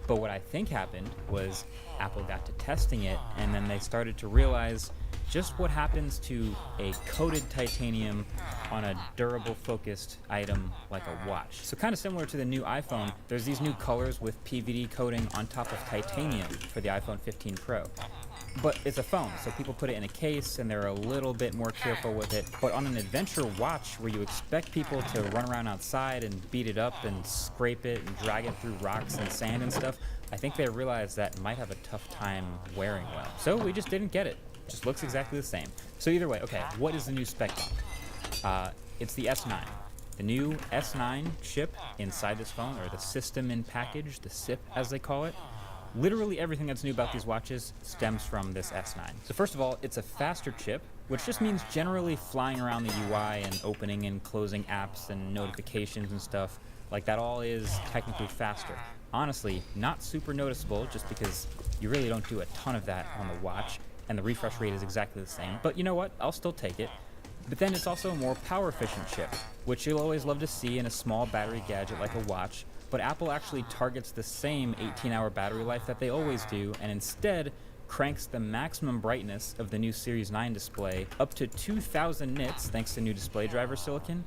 But what I think happened was Apple got to testing it, and then they started to realize just what happens to a coated titanium on a durable focused item like a watch. So kind of similar to the new iPhone, there's these new colors with PVD coating on top of titanium for the iPhone 15 Pro. But it's a phone, so people put it in a case and they're a little bit more careful with it. But on an adventure watch where you expect people to run around outside and beat it up and scrape it and drag it through rocks and sand and stuff, I think they realized that might have a tough time wearing well. So we just didn't get it. Just looks exactly the same. So either way, okay, what is the new spec bump? It's the S9. The new S9 chip inside this phone, or the system in package, the SIP as they call it. Literally everything that's new about these watches stems from this S9. So first of all, it's a faster chip, which just means generally flying around the UI and opening and closing apps and notifications and stuff, like that all is technically faster. Honestly, not super noticeable just because you really don't do a ton of that on the watch, and the refresh rate is exactly the same. But you know what? I'll still take it. But then it's also a more power efficient chip, which you'll always love to see in a small battery gadget like a watch. But Apple actually targets the same 18-hour battery life that they always do, and instead cranks the maximum brightness of the new Series 9 display up to 2,000 nits thanks to new display driver silicon.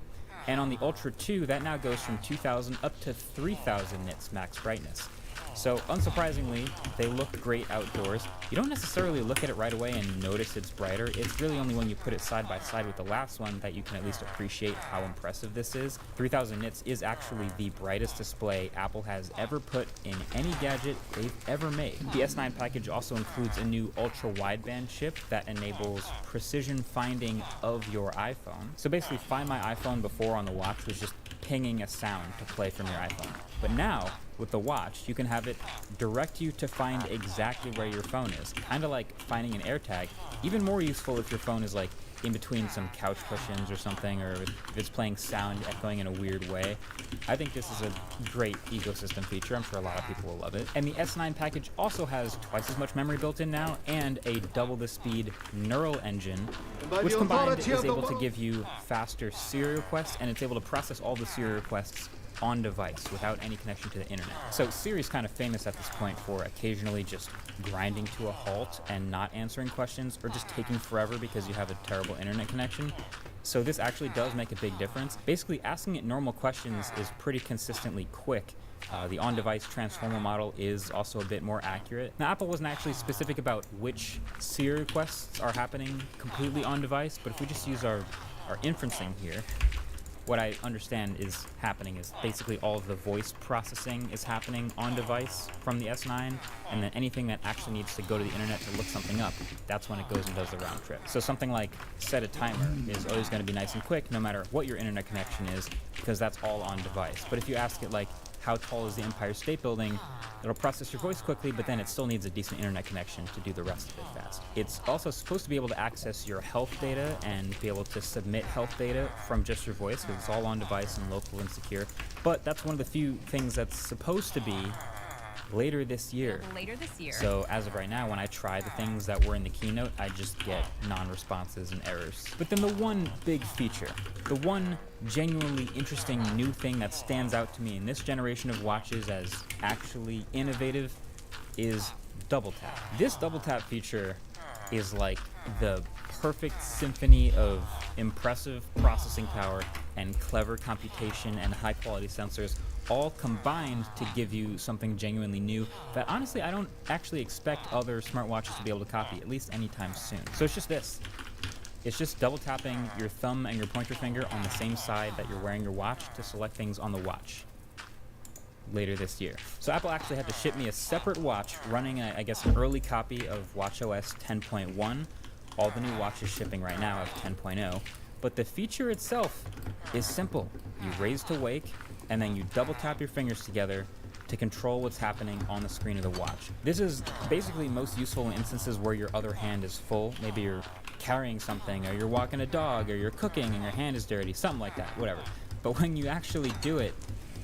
And on the Ultra 2, that now goes from 2,000 up to 3,000 nits max brightness. So unsurprisingly, they look great outdoors. You don't necessarily look at it right away and notice it's brighter. It's really only when you put it side by side with the last one that you can at least appreciate how impressive this is. 3000 nits is actually the brightest display Apple has ever put in any gadget they've ever made. The S9 package also includes a new ultra wideband chip that enables precision finding of your iPhone. So basically Find My iPhone before on the watch was just pinging a sound to play from your iPhone. But now, with the watch, you can have it direct you to find exactly where your phone is. Kind of like finding an AirTag. Even more useful if your phone is like in between some couch cushions or something, or if it's playing sound echoing in a weird way. I think this is a great ecosystem feature. I'm sure a lot of people will love it. And the S9 package also has twice as much memory built in now, and a double the speed neural engine, which combined is able to give you faster Siri requests, and it's able to process all the Siri requests on device without any connection to the internet. So Siri's kind of famous at this point for occasionally just grinding to a halt and not answering questions, or just taking forever because you have a terrible internet connection. So this actually does make a big difference. Basically, asking it normal questions is pretty consistently quick. The on-device transformer model is also a bit more accurate. Now, Apple wasn't actually specific about which Siri requests are happening completely on-device, but if we just use our inferencing here, what I understand is happening is basically all of the voice processing is happening on device from the S9, and then anything that actually needs to go to the internet to look something up, that's when it goes and does the round trip. So something like set a timer is always going to be nice and quick no matter what your internet connection is, because that's all on device. But if you ask it like, how tall is the Empire State Building, it'll process your voice quickly, but then it still needs a decent internet connection to do the rest of it fast. It's also supposed to be able to access your health data and be able to submit health data from just your voice, because it's all on device and local and secure. But that's one of the few things that's supposed to be later this year. So as of right now, when I try the things that were in the keynote, I just get non-responses and errors. But then the one big feature, the one genuinely interesting new thing that stands out to me in this generation of watches as actually innovative is double tap. This double tap feature is like the perfect symphony of impressive processing power and clever computation and high quality sensors, all combined to give you something genuinely new that honestly I don't actually expect other smartwatches to be able to copy, at least anytime soon. So it's just this. It's just double tapping your thumb and your pointer finger on the same side that you're wearing your watch to select things on the watch later this year. So Apple actually had to ship me a separate watch running, I guess, an early copy of watchOS 10.1. All the new watches shipping right now have 10.0. But the feature itself is simple. You raise to wake, and then you double tap your fingers together to control what's happening on the screen of the watch. This is basically most useful in instances where your other hand is full. Maybe you're carrying something, or you're walking a dog, or you're cooking and your hand is dirty, something like that, whatever. But when you actually do it,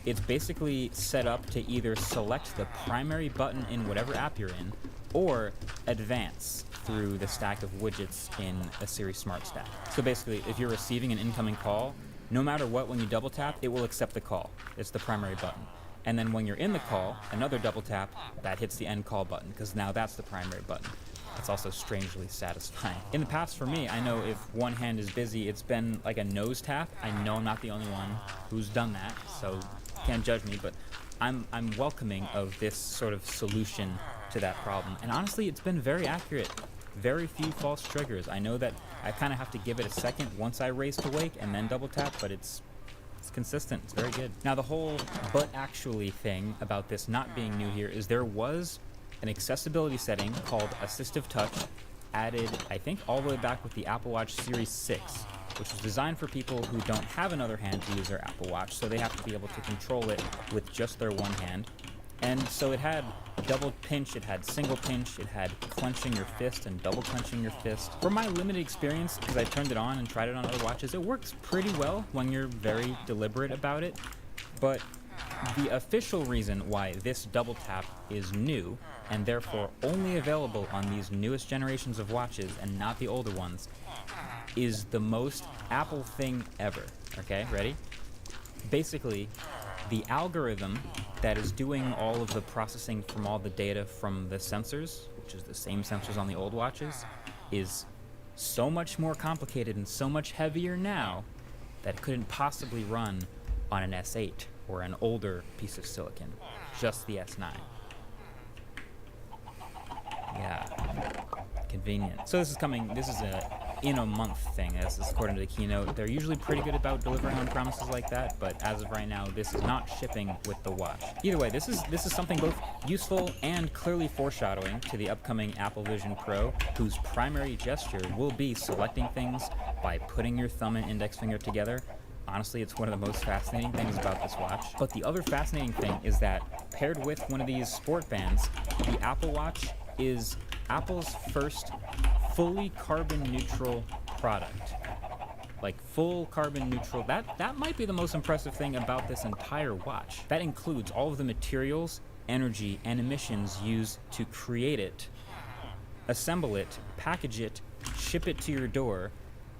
it's basically set up to either select the primary button in whatever app you're in, or advance through the stack of widgets in a Siri Smart Stack. So basically, if you're receiving an incoming call, no matter what, when you double tap, it will accept the call. It's the primary button. And then when you're in the call, another double tap, that hits the end call button, because now that's the primary button. it's also strangely satisfying. In the past for me, I know if one hand is busy, it's been like a nose tap. I know I'm not the only one who's done that, so can't judge me, but I'm welcoming of this sort of solution to that problem. And honestly, it's been very accurate. Very few false triggers. I know that I kind of have to give it a second once I raise to wake and then double tap, but it's consistent. It's very good. Now the whole but actually thing about this not being new here is there was an accessibility setting called Assistive Touch added, I think, all the way back with the Apple Watch Series 6, which was designed for people who don't have another hand to use their Apple Watch, so they have to be able to control it with just their one hand. And so it had double pinch, it had single pinch, it had clenching your fist and double clenching your fist. From my limited experience, because I turned it on and tried it on other watches, it works pretty well when you're very deliberate about it. But the official reason why this double tap is new, and therefore only available on these newest generations of watches and not the older ones, is the most Apple thing ever. Okay, ready? Basically, the algorithm that is doing all of the processing from all the data from the sensors, which is the same sensors on the old watches, is so much more complicated and so much heavier now that it couldn't possibly run on an S8 or an older piece of silicon, just the S9. Yeah, convenient. So this is a in a month thing, as is according to the keynote. They're usually pretty good about delivering on promises like that, but as of right now, this is not shipping with the watch. Either way, this is something both useful and clearly foreshadowing to the upcoming Apple Vision Pro, whose primary gesture will be selecting things by putting your thumb and index finger together. Honestly, it's one of the most fascinating things about this watch. But the other fascinating thing is that paired with one of these sport bands, the Apple Watch is Apple's first fully carbon neutral product. Like full carbon neutral. That might be the most impressive thing about this entire watch. That includes all of the materials, energy, and emissions used to create it, assemble it, package it, ship it to your door,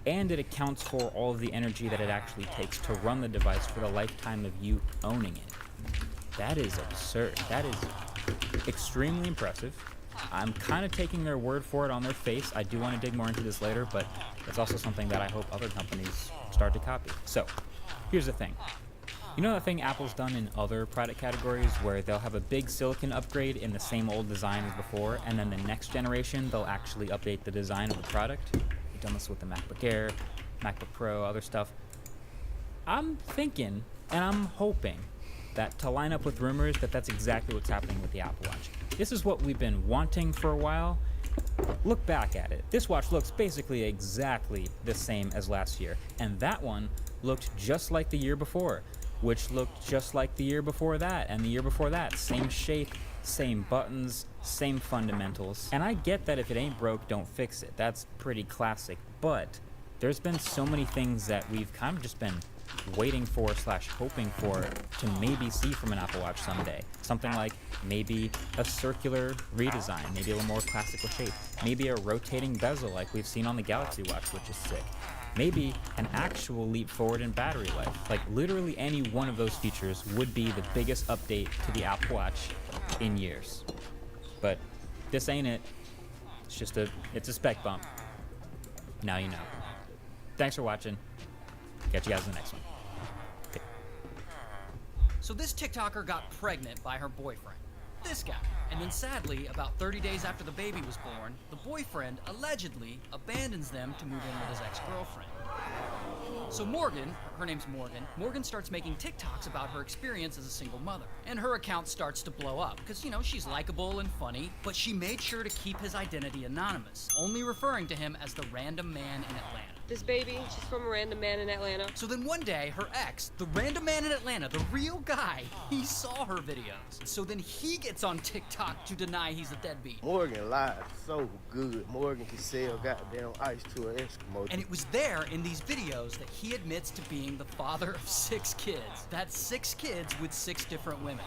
and it accounts for all of the energy that it actually takes to run the device for the lifetime of you owning it. That is absurd. That is extremely impressive. I'm kind of taking their word for it on their face. I do want to dig more into this later, but it's also something that I hope other companies start to copy. So, here's the thing. You know that thing Apple's done in other product categories where they'll have a big silicon upgrade in the same old design as before, and then the next generation they'll actually update the design of the product? We've done this with the MacBook Air, MacBook Pro, other stuff. I'm thinking, and I'm hoping, that to line up with rumors that that's exactly what's happening with the Apple Watch. This is what we've been wanting for a while. Look back at it. This watch looks basically exactly the same as last year, and that one looked just like the year before, which looked just like the year before that, and the year before that. Same shape, same buttons, same fundamentals. And I get that if it ain't broke, don't fix it. That's pretty classic, but there's been so many things that we've kind of just been waiting for / hoping for to maybe see from an Apple Watch someday. Something like maybe a circular redesign, maybe a little more classical shape, maybe a rotating bezel like we've seen on the Galaxy Watch, which is sick. Maybe an actual leap forward in battery life. Like literally any one of those features would be the biggest update to the Apple Watch in years. But this ain't it. It's a spec bump. Now you know. Thanks for watching. Catch you guys in the next one. So this TikToker got pregnant by her boyfriend, this guy. And then sadly, about 30 days after the baby was born, the boyfriend allegedly abandons them to move in with his ex-girlfriend. So Morgan, her name's Morgan starts making TikToks about her experience as a single mother. And her account starts to blow up, because, she's likable and funny, but she made sure to keep his identity anonymous, only referring to him as the random man in Atlanta. This baby, she's from a random man in Atlanta. So then one day, her ex, the random man in Atlanta, the real guy, he saw her videos. So then he gets on TikTok to deny he's a deadbeat. Morgan lied so good. Morgan can sell goddamn ice to an Eskimo. And it was there in these videos that he admits to being the father of 6 kids. That's 6 kids with 6 different women.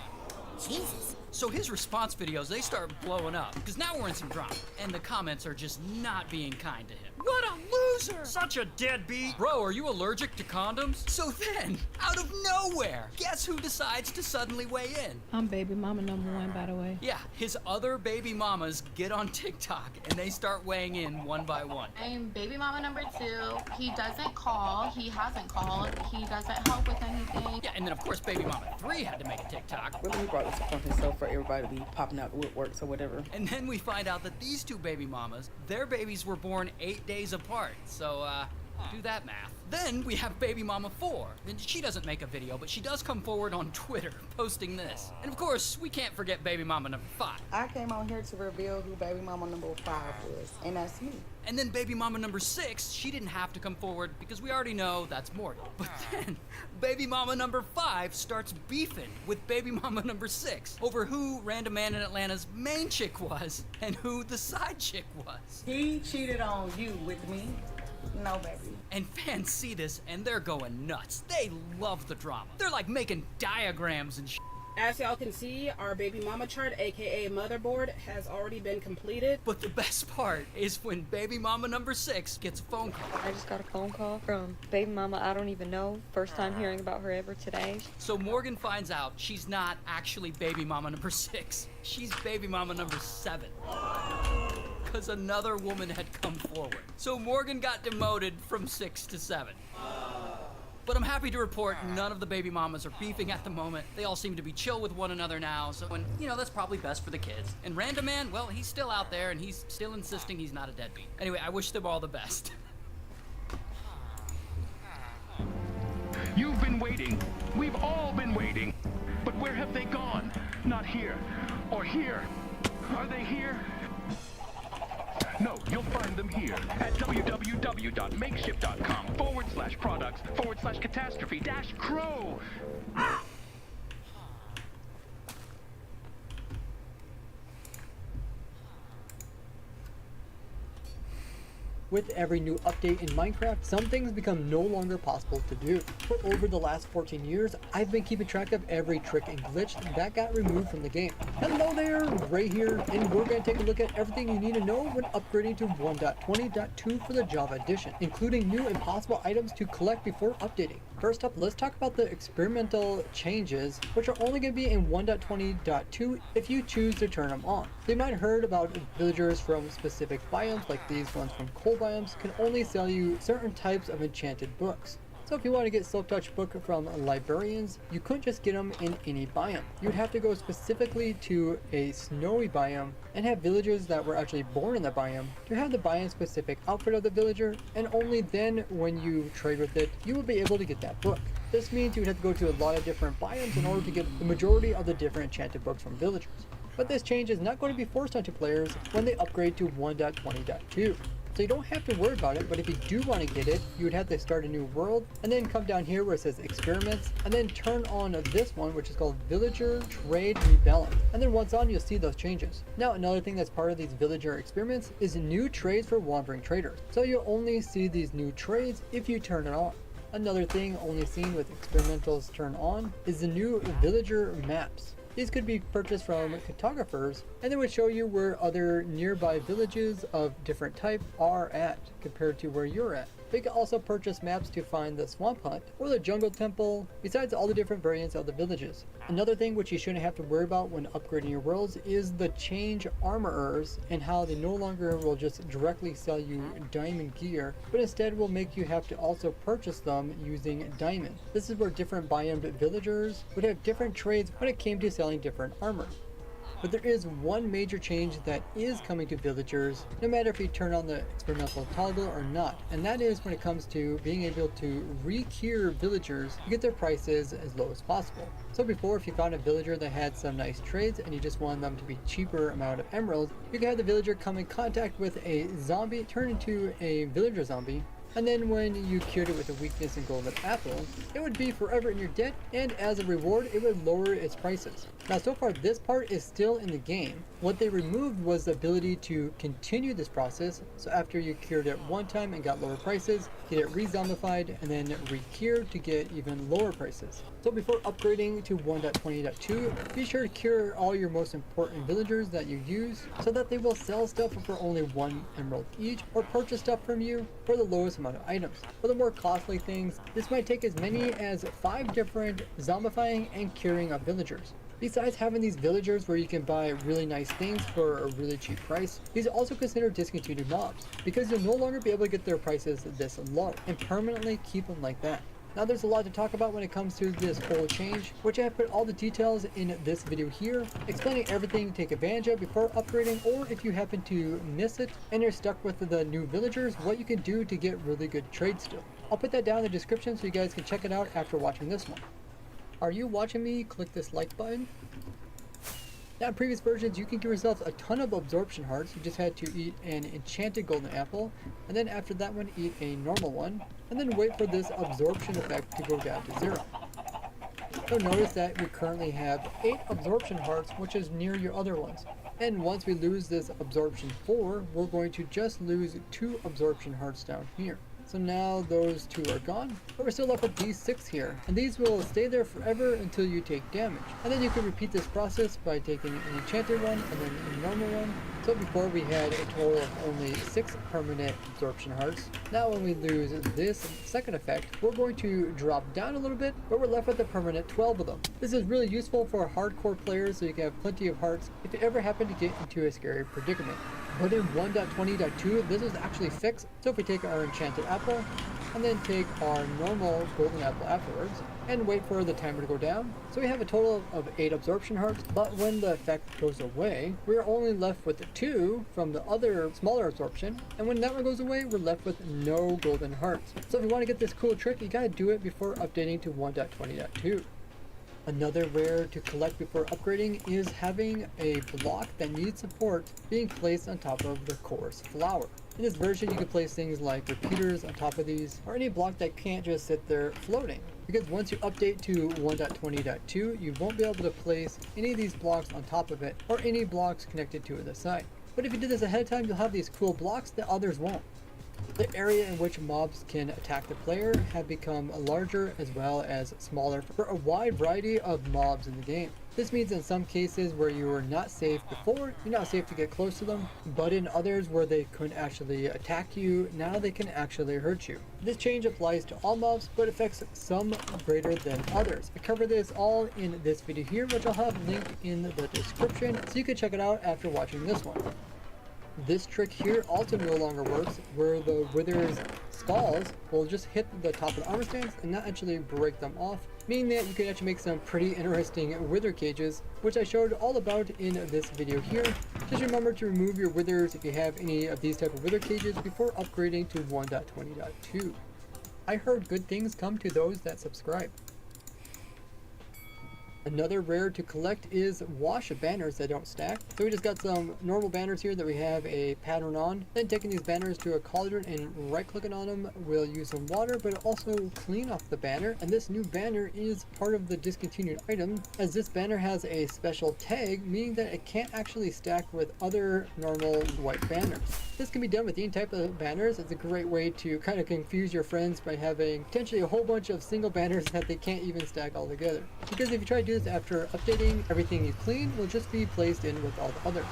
Jesus. So his response videos, they start blowing up, because now we're in some drama, and the comments are just not being kind to him. What a loser! loser! Such a deadbeat! Bro, are you allergic to condoms? So then, out of nowhere, guess who decides to suddenly weigh in? I'm baby mama number 1, by the way. Yeah, his other baby mamas get on TikTok and they start weighing in one by one. I'm baby mama number 2. He doesn't call. He hasn't called. He doesn't help with anything. Yeah, and then of course baby mama 3 had to make a TikTok. Really, he brought this upon himself for everybody to be popping out the woodworks or whatever. And then we find out that these two baby mamas, their babies were born 8 days apart. So, do that math. Then we have baby mama 4. And she doesn't make a video, but she does come forward on Twitter, posting this. And of course, we can't forget baby mama number 5. I came on here to reveal who baby mama number 5 was, and that's me. And then baby mama number 6, she didn't have to come forward because we already know that's Morgan. But then baby mama number 5 starts beefing with baby mama number 6 over who Random Man in Atlanta's main chick was and who the side chick was. He cheated on you with me. No, baby. And fans see this and they're going nuts. They love the drama. They're like making diagrams and As y'all can see, our baby mama chart, aka motherboard, has already been completed. But the best part is when baby mama number 6 gets a phone call. I just got a phone call from baby mama I don't even know. First time hearing about her ever today. So Morgan finds out she's not actually baby mama number 6. She's baby mama number 7. Because another woman had come forward. So Morgan got demoted from 6 to 7. But I'm happy to report none of the baby mamas are beefing at the moment. They all seem to be chill with one another now, so that's probably best for the kids. And Random Man, well, he's still out there and he's still insisting he's not a deadbeat. Anyway, I wish them all the best. You've been waiting. We've all been waiting. But where have they gone? Not here. Or here. Are they here? No, you'll find them here at www.makeshift.com/products/catastrophe-crow. With every new update in Minecraft, some things become no longer possible to do. For over the last 14 years, I've been keeping track of every trick and glitch that got removed from the game. Hello there, Ray here, and we're going to take a look at everything you need to know when upgrading to 1.20.2 for the Java Edition, including new impossible items to collect before updating. First up, let's talk about the experimental changes, which are only going to be in 1.20.2 if you choose to turn them on. So you might have heard about villagers from specific biomes, like these ones from coal biomes, can only sell you certain types of enchanted books. So if you want to get Silk Touch book from librarians, you couldn't just get them in any biome. You would have to go specifically to a snowy biome and have villagers that were actually born in the biome to have the biome specific outfit of the villager, and only then when you trade with it, you will be able to get that book. This means you would have to go to a lot of different biomes in order to get the majority of the different enchanted books from villagers. But this change is not going to be forced onto players when they upgrade to 1.20.2. So you don't have to worry about it, but if you do want to get it, you would have to start a new world and then come down here where it says experiments and then turn on this one, which is called Villager Trade Rebalance. And then once on, you'll see those changes. Now, another thing that's part of these villager experiments is new trades for wandering traders. So you'll only see these new trades if you turn it on. Another thing only seen with experimentals turn on is the new villager maps. These could be purchased from cartographers, and they would show you where other nearby villages of different type are at compared to where you're at. But you can also purchase maps to find the swamp hut or the jungle temple, besides all the different variants of the villages. Another thing which you shouldn't have to worry about when upgrading your worlds is the change armorers and how they no longer will just directly sell you diamond gear, but instead will make you have to also purchase them using diamond. This is where different biome villagers would have different trades when it came to selling different armor. But there is one major change that is coming to villagers, no matter if you turn on the experimental toggle or not, and that is when it comes to being able to re-gear villagers to get their prices as low as possible. So before, if you found a villager that had some nice trades and you just wanted them to be cheaper amount of emeralds, you could have the villager come in contact with a zombie, turn into a villager zombie, and then when you cured it with a weakness in golden apple, it would be forever in your debt, and as a reward it would lower its prices. Now so far this part is still in the game. What they removed was the ability to continue this process, so after you cured it one time and got lower prices, get it re-zombified and then re-cured to get even lower prices. So before upgrading to 1.20.2, be sure to cure all your most important villagers that you use so that they will sell stuff for only 1 emerald each or purchase stuff from you for the lowest amount of items. For the more costly things, this might take as many as 5 different zombifying and curing of villagers. Besides having these villagers where you can buy really nice things for a really cheap price, these are also considered discontinued mobs because you'll no longer be able to get their prices this low and permanently keep them like that. Now there's a lot to talk about when it comes to this whole change, which I have put all the details in this video here, explaining everything to take advantage of before upgrading, or if you happen to miss it and you're stuck with the new villagers, what you can do to get really good trade still. I'll put that down in the description so you guys can check it out after watching this one. Are you watching me? Click this like button. Now in previous versions you can give yourself a ton of absorption hearts. You just had to eat an enchanted golden apple, and then after that one eat a normal one, and then wait for this absorption effect to go down to 0. So notice that we currently have 8 absorption hearts, which is near your other ones. And once we lose this absorption 4, we're going to just lose 2 absorption hearts down here. So now those 2 are gone, but we're still left with these 6 here, and these will stay there forever until you take damage. And then you can repeat this process by taking an enchanted one and then a normal one. So before we had a total of only 6 permanent absorption hearts. Now when we lose this second effect, we're going to drop down a little bit, but we're left with a permanent 12 of them. This is really useful for hardcore players so you can have plenty of hearts if you ever happen to get into a scary predicament. But in 1.20.2, this is actually fixed. So if we take our enchanted apple, and then take our normal golden apple afterwards, and wait for the timer to go down. So we have a total of 8 absorption hearts, but when the effect goes away, we're only left with 2 from the other smaller absorption, and when that one goes away, we're left with no golden hearts. So if you want to get this cool trick, you gotta do it before updating to 1.20.2. Another rare to collect before upgrading is having a block that needs support being placed on top of the chorus flower. In this version you can place things like repeaters on top of these, or any block that can't just sit there floating. Because once you update to 1.20.2, you won't be able to place any of these blocks on top of it, or any blocks connected to the side. But if you did this ahead of time, you'll have these cool blocks that others won't. The area in which mobs can attack the player have become larger as well as smaller for a wide variety of mobs in the game. This means in some cases where you were not safe before, you're not safe to get close to them, but in others where they couldn't actually attack you, now they can actually hurt you. This change applies to all mobs, but affects some greater than others. I cover this all in this video here, which I'll have linked in the description, so you can check it out after watching this one. This trick here also no longer works, where the wither's skulls will just hit the top of the armor stands and not actually break them off, meaning that you can actually make some pretty interesting wither cages, which I showed all about in this video here. Just remember to remove your withers if you have any of these type of wither cages before upgrading to 1.20.2. I heard good things come to those that subscribe. Another rare to collect is wash banners that don't stack. So we just got some normal banners here that we have a pattern on. Then taking these banners to a cauldron and right clicking on them will use some water, but also clean off the banner. And this new banner is part of the discontinued item, as this banner has a special tag, meaning that it can't actually stack with other normal white banners. This can be done with any type of banners. It's a great way to kind of confuse your friends by having potentially a whole bunch of single banners that they can't even stack all together. Because if you try to do this after updating, everything you clean will just be placed in with all the others.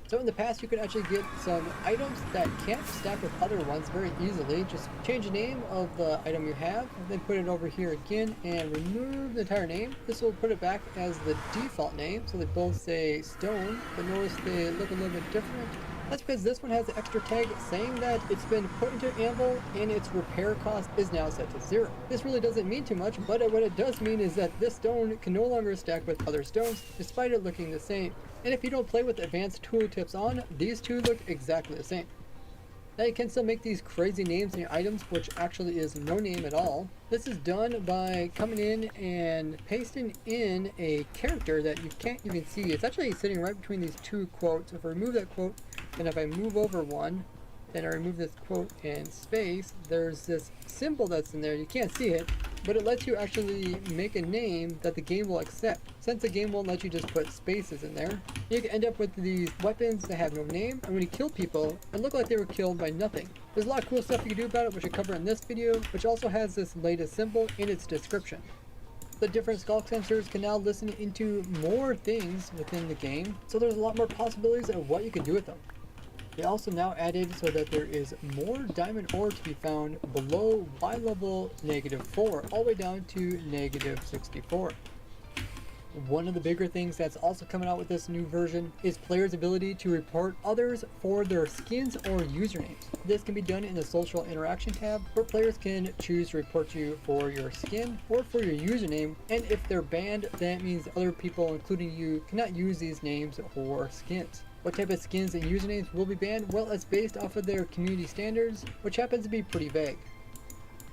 So in the past you could actually get some items that can't stack with other ones very easily. Just change the name of the item you have, and then put it over here again and remove the entire name. This will put it back as the default name, so they both say stone, but notice they look a little bit different. That's because this one has the extra tag saying that it's been put into anvil and its repair cost is now set to 0. This really doesn't mean too much, but what it does mean is that this stone can no longer stack with other stones despite it looking the same. And if you don't play with advanced tooltips on, these two look exactly the same. Now you can still make these crazy names in your items, which actually is no name at all. This is done by coming in and pasting in a character that you can't even see. It's actually sitting right between these two quotes. If I remove that quote, and if I move over one, then I remove this quote and space, there's this symbol that's in there. You can't see it, but it lets you actually make a name that the game will accept. Since the game won't let you just put spaces in there, you can end up with these weapons that have no name, and when you kill people, it look like they were killed by nothing. There's a lot of cool stuff you can do about it, which I cover in this video, which also has this latest symbol in its description. The different Skulk sensors can now listen into more things within the game, so there's a lot more possibilities of what you can do with them. They also now added so that there is more diamond ore to be found below Y level -4 all the way down to -64. One of the bigger things that's also coming out with this new version is players' ability to report others for their skins or usernames. This can be done in the social interaction tab, where players can choose to report you for your skin or for your username, and if they're banned, that means other people, including you, cannot use these names or skins. What type of skins and usernames will be banned? Well, it's based off of their community standards, which happens to be pretty vague.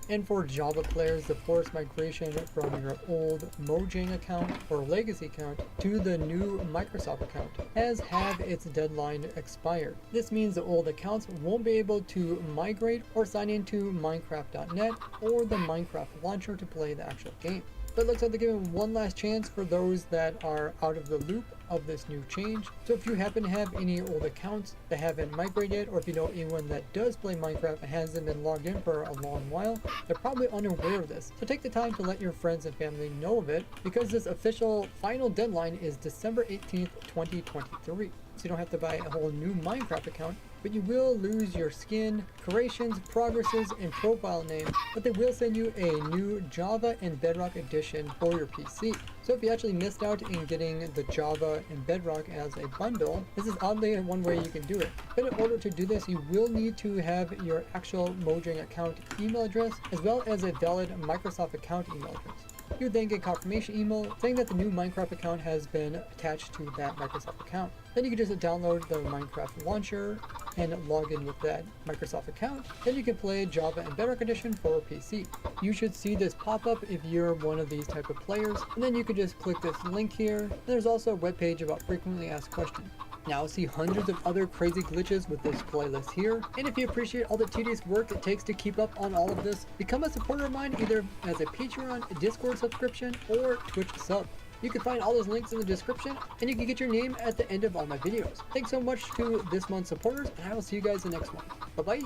And for Java players, the forced migration from your old Mojang account or legacy account to the new Microsoft account has had its deadline expired. This means the old accounts won't be able to migrate or sign into Minecraft.net or the Minecraft launcher to play the actual game. But it looks like they're giving one last chance for those that are out of the loop of this new change. So if you happen to have any old accounts that haven't migrated, or if you know anyone that does play Minecraft and hasn't been logged in for a long while, they're probably unaware of this. So take the time to let your friends and family know of it, because this official final deadline is December 18th, 2023. So you don't have to buy a whole new Minecraft account, but you will lose your skin, creations, progresses, and profile name, but they will send you a new Java and Bedrock edition for your PC. So if you actually missed out in getting the Java and Bedrock as a bundle, this is oddly one way you can do it. But in order to do this, you will need to have your actual Mojang account email address, as well as a valid Microsoft account email address. You then get confirmation email saying that the new Minecraft account has been attached to that Microsoft account. Then you can just download the Minecraft launcher and log in with that Microsoft account. Then you can play Java and Bedrock Edition for PC. You should see this pop up if you're one of these type of players, and then you can just click this link here. And there's also a webpage about frequently asked questions. Now see hundreds of other crazy glitches with this playlist here, and if you appreciate all the tedious work it takes to keep up on all of this, become a supporter of mine either as a Patreon, a Discord subscription, or Twitch sub. You can find all those links in the description, and you can get your name at the end of all my videos. Thanks so much to this month's supporters, and I will see you guys in the next one. Bye bye!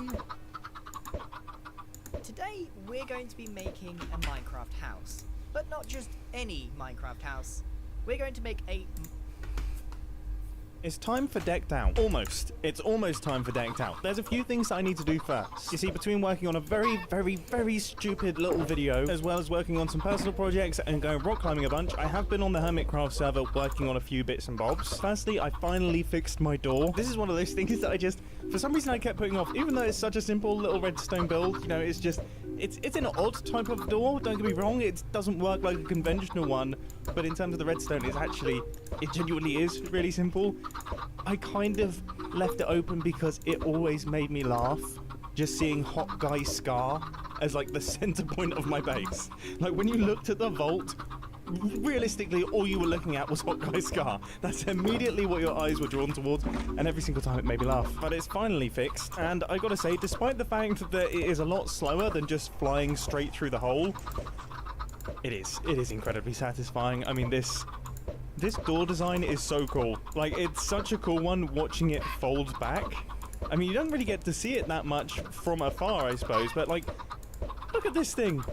Today we're going to be making a Minecraft house, but not just any Minecraft house. We're going to make a... It's time for Decked Out. Almost. It's almost time for Decked Out. There's a few things I need to do first. You see, between working on a very stupid little video, as well as working on some personal projects and going rock climbing a bunch, I have been on the Hermitcraft server working on a few bits and bobs. Firstly, I finally fixed my door. This is one of those things that I just, for some reason I kept putting off, even though it's such a simple little redstone build, you know, it's just, it's an odd type of door, don't get me wrong, it doesn't work like a conventional one, but in terms of the redstone, it genuinely is really simple. I kind of left it open because it always made me laugh, just seeing Hot Guy Scar as like the center point of my base. Like when you looked at the vault, realistically all you were looking at was Hot Guy Scar. That's immediately what your eyes were drawn towards, and every single time it made me laugh. But it's finally fixed, and I gotta say, despite the fact that it is a lot slower than just flying straight through the hole, it is incredibly satisfying. I mean, this door design is so cool. Like, it's such a cool one watching it fold back. I mean, you don't really get to see it that much from afar, I suppose, but like, look at this thing.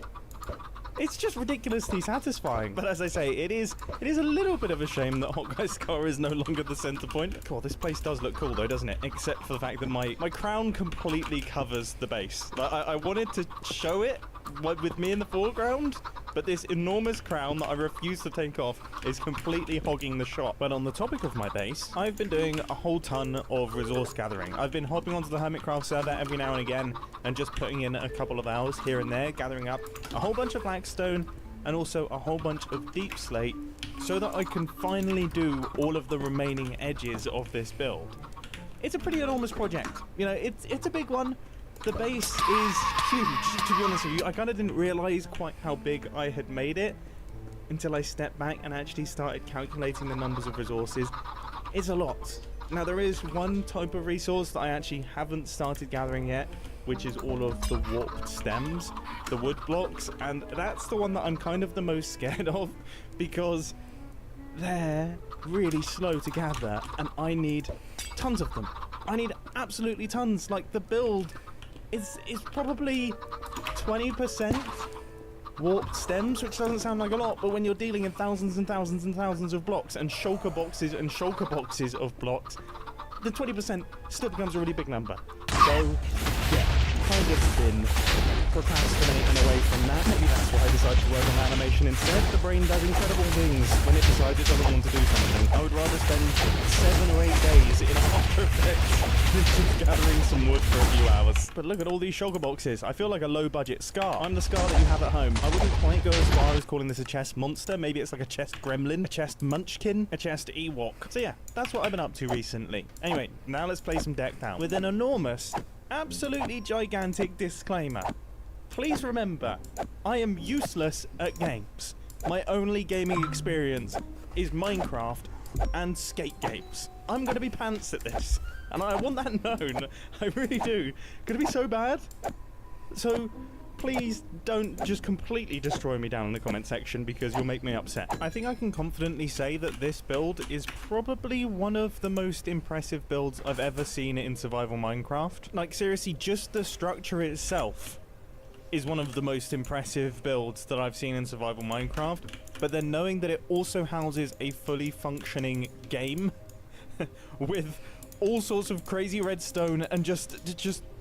It's just ridiculously satisfying. But as I say, it is a little bit of a shame that Hot Guy Scar is no longer the center point. Cool, this place does look cool though, doesn't it? Except for the fact that my crown completely covers the base. Like, I wanted to show it with me in the foreground, but this enormous crown that I refuse to take off is completely hogging the shot. But on the topic of my base, I've been doing a whole ton of resource gathering. I've been hopping onto the Hermitcraft server every now and again and just putting in a couple of hours here and there, gathering up a whole bunch of blackstone and also a whole bunch of deep slate so that I can finally do all of the remaining edges of this build. It's a pretty enormous project. You know, it's a big one. The base is huge, to be honest with you. I kind of didn't realize quite how big I had made it until I stepped back and actually started calculating the numbers of resources. It's a lot. Now there is one type of resource that I actually haven't started gathering yet, which is all of the warped stems, the wood blocks, and that's the one that I'm kind of the most scared of because they're really slow to gather and I need tons of them. I need absolutely tons. Like the build is probably 20% warped stems, which doesn't sound like a lot, but when you're dealing in thousands and thousands and thousands of blocks and shulker boxes and shulker boxes of blocks, the 20% still becomes a really big number. So, yeah, kind of been procrastinating away from that. Maybe that's why I decided to work on animation instead. The brain does incredible things when it decides it doesn't want to do something. I would rather spend 7 or 8 days in After Effects than just gathering some wood for a few hours. But look at all these shulker boxes. I feel like a low-budget Scar. I'm the Scar that you have at home. I wouldn't quite go as far as calling this a chest monster. Maybe it's like a chest gremlin, a chest munchkin, a chest Ewok. So yeah, that's what I've been up to recently. Anyway, now let's play some Deck Down with an enormous, absolutely gigantic disclaimer. Please remember, I am useless at games. My only gaming experience is Minecraft and skate games. I'm gonna be pants at this, and I want that known. I really do. Gonna be so bad. So please don't just completely destroy me down in the comment section because you'll make me upset. I think I can confidently say that this build is probably one of the most impressive builds I've ever seen in survival Minecraft. Like seriously, just the structure itself is one of the most impressive builds that I've seen in survival Minecraft, but then knowing that it also houses a fully functioning game with all sorts of crazy redstone and just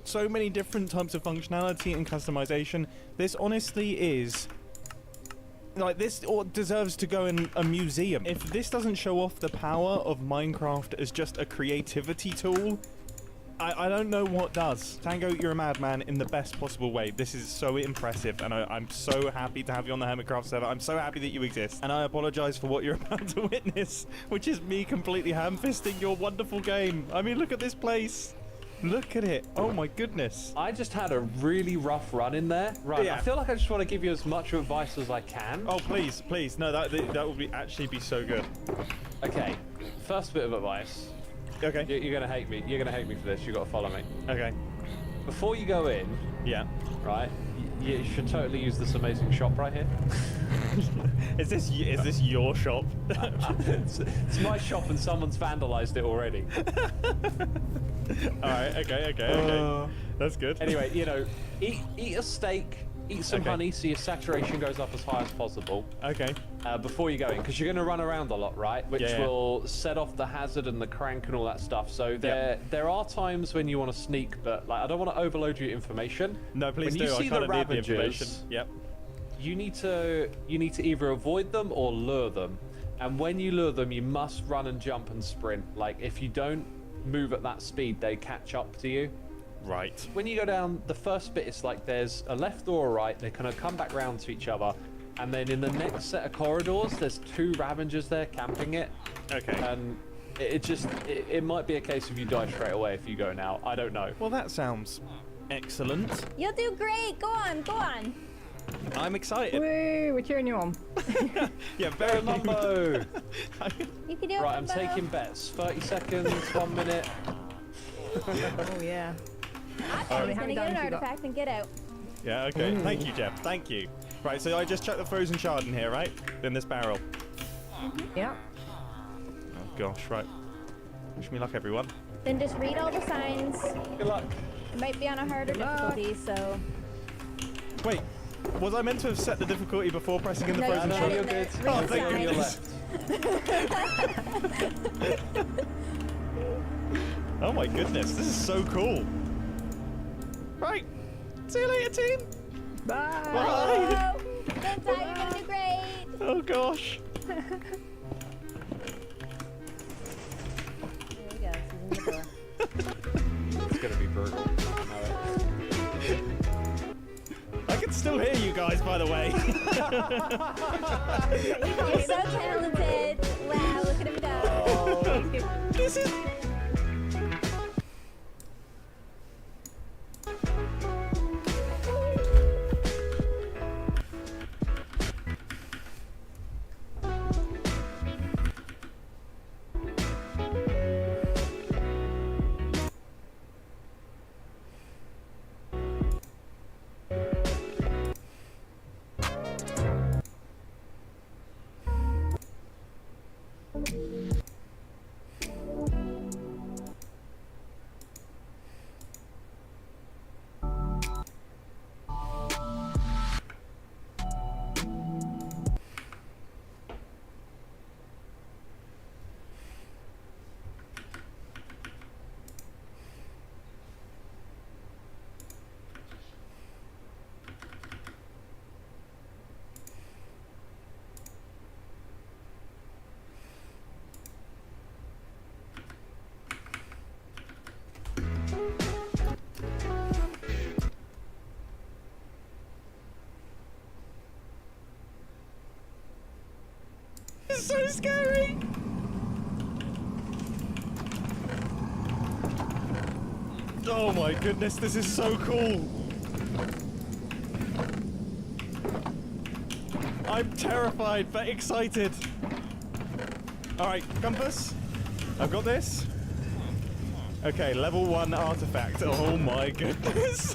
so many different types of functionality and customization, this honestly is like, this deserves to go in a museum. If this doesn't show off the power of Minecraft as just a creativity tool, I don't know what does. Tango, you're a madman in the best possible way. This is so impressive, and I'm so happy to have you on the Hermitcraft server. I'm so happy that you exist, and I apologize for what you're about to witness, which is me completely ham-fisting your wonderful game. I mean, look at this place. Look at it. Oh my goodness. I just had a really rough run in there. Right, Yeah. I feel like I just want to give you as much advice as I can. Oh, please, please. No, that would actually be so good. Okay, first bit of advice. Okay. You're gonna hate me. You're gonna hate me for this. You gotta follow me. Okay. Before you go in, yeah, right, you should totally use this amazing shop right here. Is this your shop? It's my shop, and someone's vandalized it already. All right. Okay. That's good. Anyway, you know, eat a steak. Eat some honey so your saturation goes up as high as possible. Okay. Before you go in, because you're going to run around a lot, right? Which Yeah. will set off the hazard and the crank and all that stuff. So there are times when you want to sneak, but like I don't want to overload you with information. No, please when do. You see I kind the of need the information. Ravagers, Yep. You need to either avoid them or lure them. And when you lure them, you must run and jump and sprint. Like if you don't move at that speed, they catch up to you. Right. When you go down the first bit, it's like there's a left or a right. They kind of come back round to each other, and then in the next set of corridors, there's 2 Ravagers there camping it. Okay. And it might be a case of you die straight away if you go now. I don't know. Well, that sounds excellent. You'll do great. Go on, go on. I'm excited. Woo, we're cheering you on. Yeah, very Mumbo. You can do it. Right, I'm Mumbo. taking bets. 30 seconds, 1 minute. Oh yeah. I'm gonna get an artifact and get out. Yeah, okay. Thank you, Jeff. Thank you. Right, so I just chucked the frozen shard in here, right? In this barrel. Yeah. Oh, gosh, right. Wish me luck, everyone. Then just read all the signs. Good luck. It might be on a harder difficulty, so. Wait, was I meant to have set the difficulty before pressing in the No, frozen you shard? didn't. Good. Read Oh, the thank On your signs. left. Oh my goodness, this is so cool. Right, see you later, team. Bye. Bye. Don't die, you're gonna do great. Oh gosh. There we go, she's in the door. It's gonna be brutal. I know it. I can still hear you guys, by the way. You're so talented. Wow, look at him go. Oh, this is... is so scary. Oh my goodness, this is so cool. I'm terrified but excited. Alright, compass. I've got this. Okay, level 1 artifact. Oh my goodness.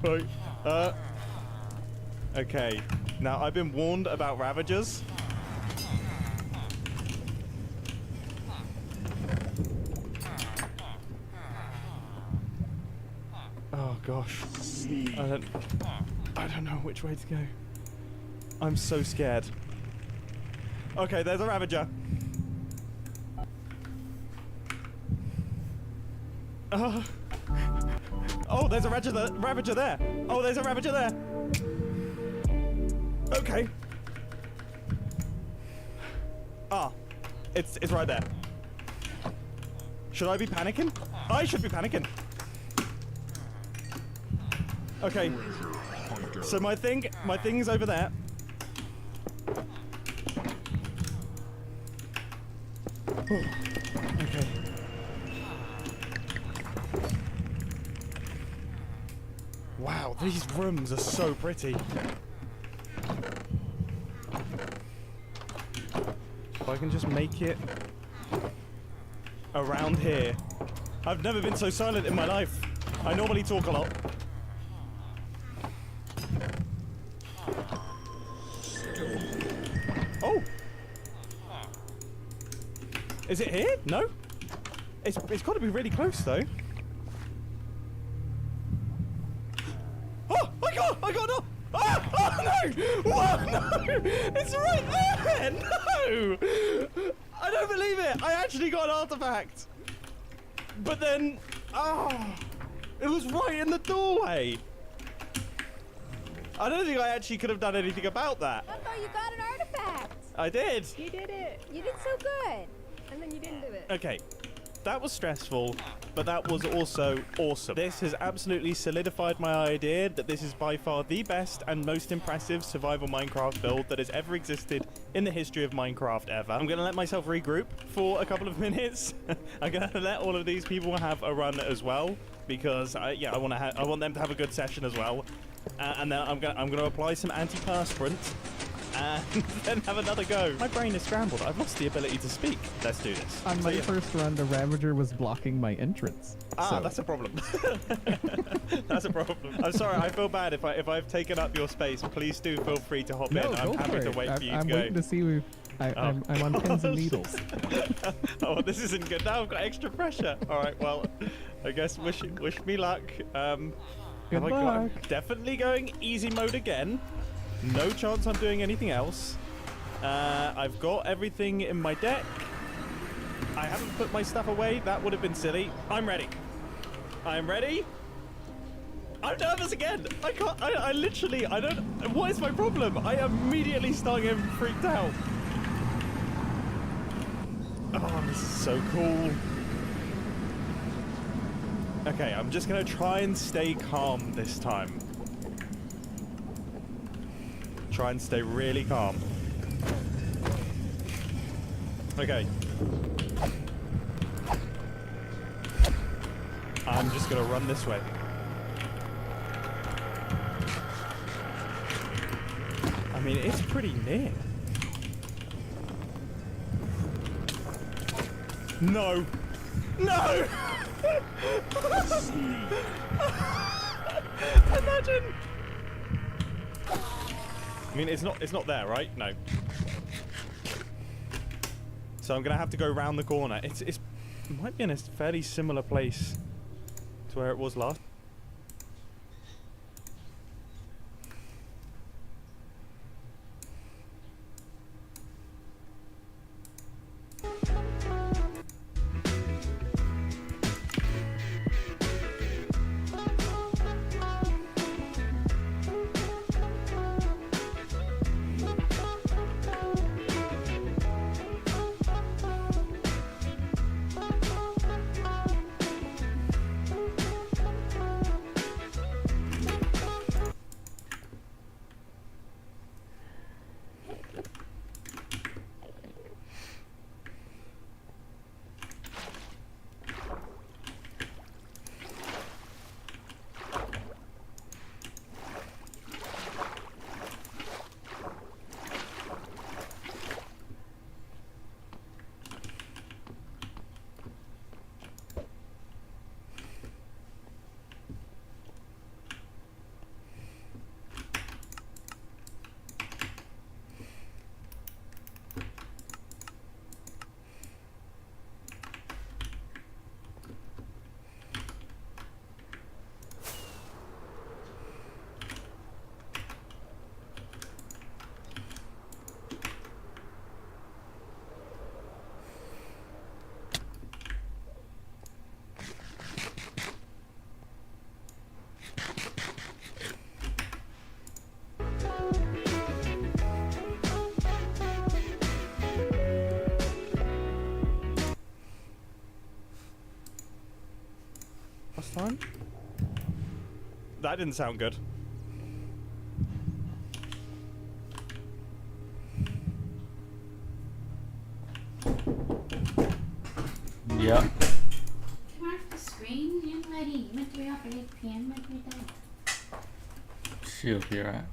Right. Okay. Now, I've been warned about Ravagers. Oh gosh. I don't know which way to go. I'm so scared. Okay, there's a Ravager. Oh, there's a Ravager there. Oh, there's a Ravager there. Okay. Ah, it's right there. Should I be panicking? I should be panicking. Okay. So my thing's over there. Okay. Wow, these rooms are so pretty. If I can just make it around here. I've never been so silent in my life. I normally talk a lot. Oh! Is it here? No? It's got to be really close though. Oh! I got no! Ah! Oh no! What? No! It's right there! No! I don't believe it! I actually got an artifact! But then... Oh! It was right in the doorway! I don't think I actually could have done anything about that. I thought you got an artifact. I did! You did it. You did so good. And then you didn't do it. Okay. That was stressful, but that was also awesome. This has absolutely solidified my idea that this is by far the best and most impressive survival Minecraft build that has ever existed in the history of Minecraft ever. I'm going to let myself regroup for a couple of minutes. I'm going to let all of these people have a run as well, because I want them to have a good session as well. And then I'm going to apply some antiperspirant and then have another go. My brain is scrambled. I've lost the ability to speak. Let's do this. On my first run, the Ravager was blocking my entrance. Ah, so. That's a problem. That's a problem. I'm sorry. I feel bad if I've taken up your space. Please do feel free to hop in. I'm happy to wait for you to go. I'm waiting to see. I'm on pins and needles. Oh, this isn't good. Now I've got extra pressure. All right. Well, I guess wish me luck. Good luck. Definitely going easy mode again. No chance I'm doing anything else. I've got everything in my deck. I haven't put my stuff away. That would have been silly. I'm ready. I'm ready. I'm nervous again. I can't. I literally. I don't. What is my problem? I immediately start getting freaked out. Oh, this is so cool. Okay, I'm just gonna try and stay calm this time. Try and stay really calm. Okay. I'm just gonna run this way. I mean, it's pretty near. No! No! Imagine! I mean, it's not there, right? No. So I'm gonna have to go round the corner. It might be in a fairly similar place to where it was last. Last time? That didn't sound good. Yep. Turn off the screen, young lady. You meant to be off at 8 p.m. every day. She'll be right.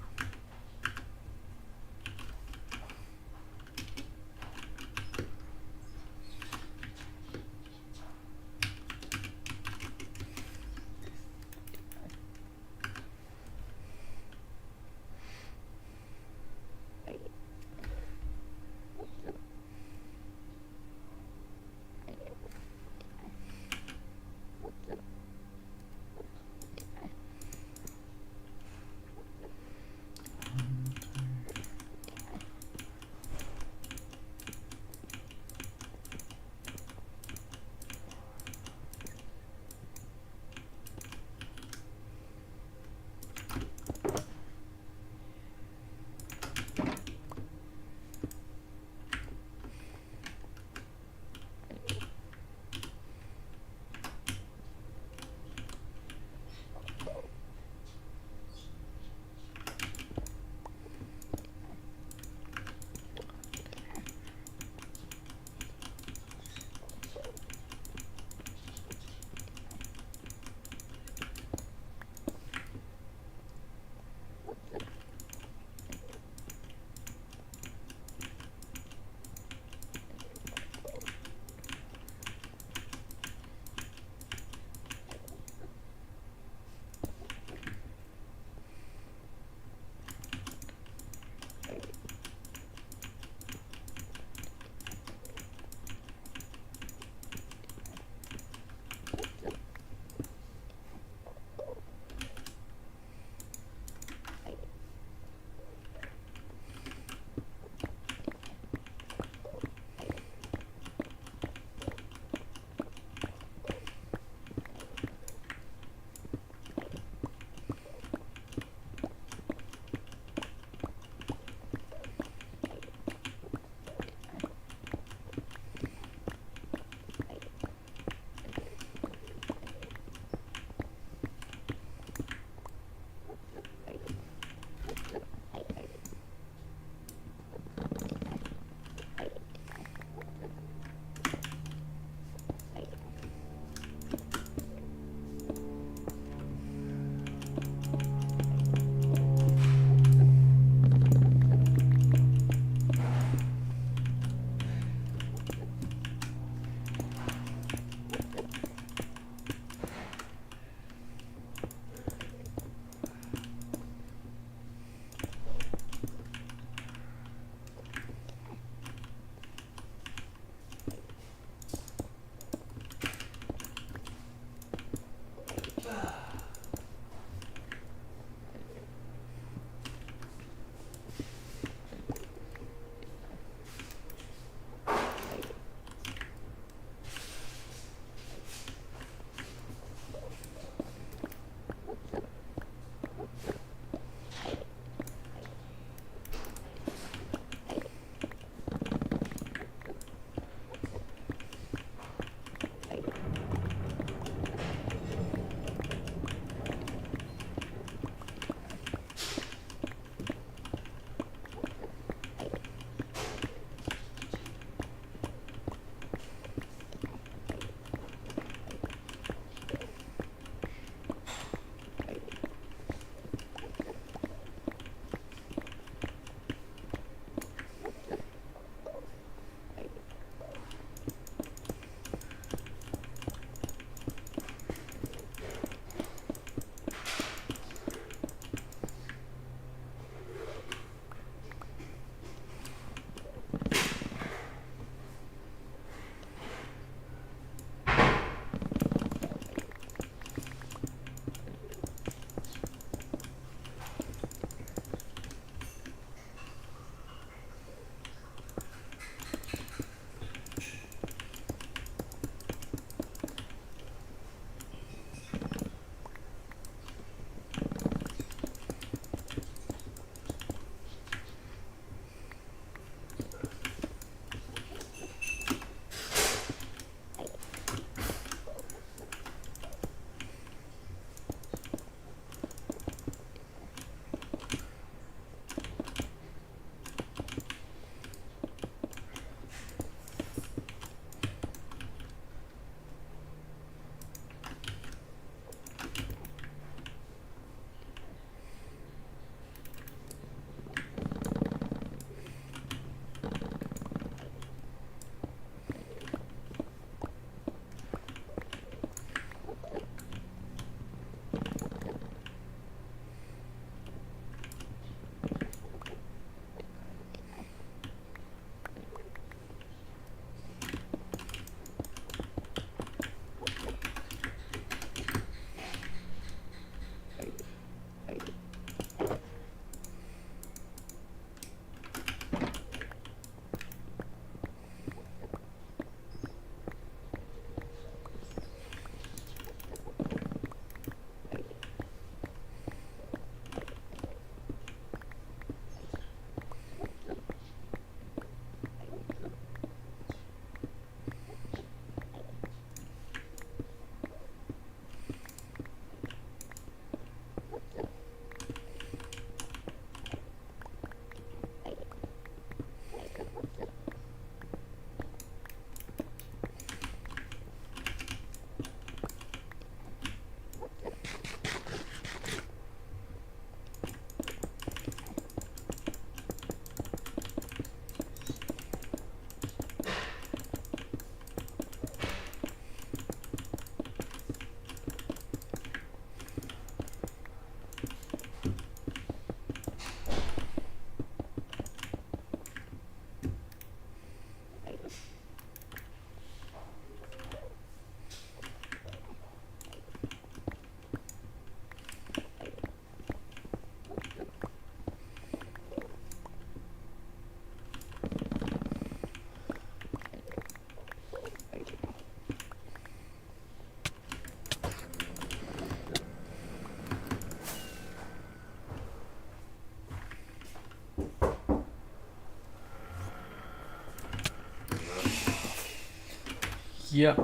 Yep.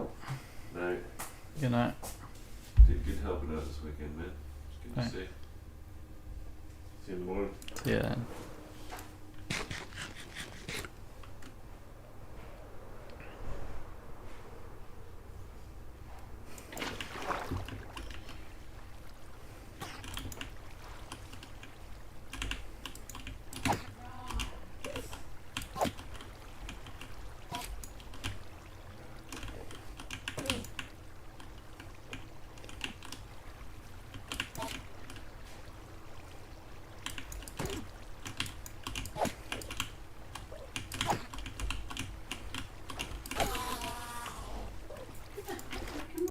No. Good night. Did good helping out this weekend, man. It's good to Right. see. See you in the morning. See you then.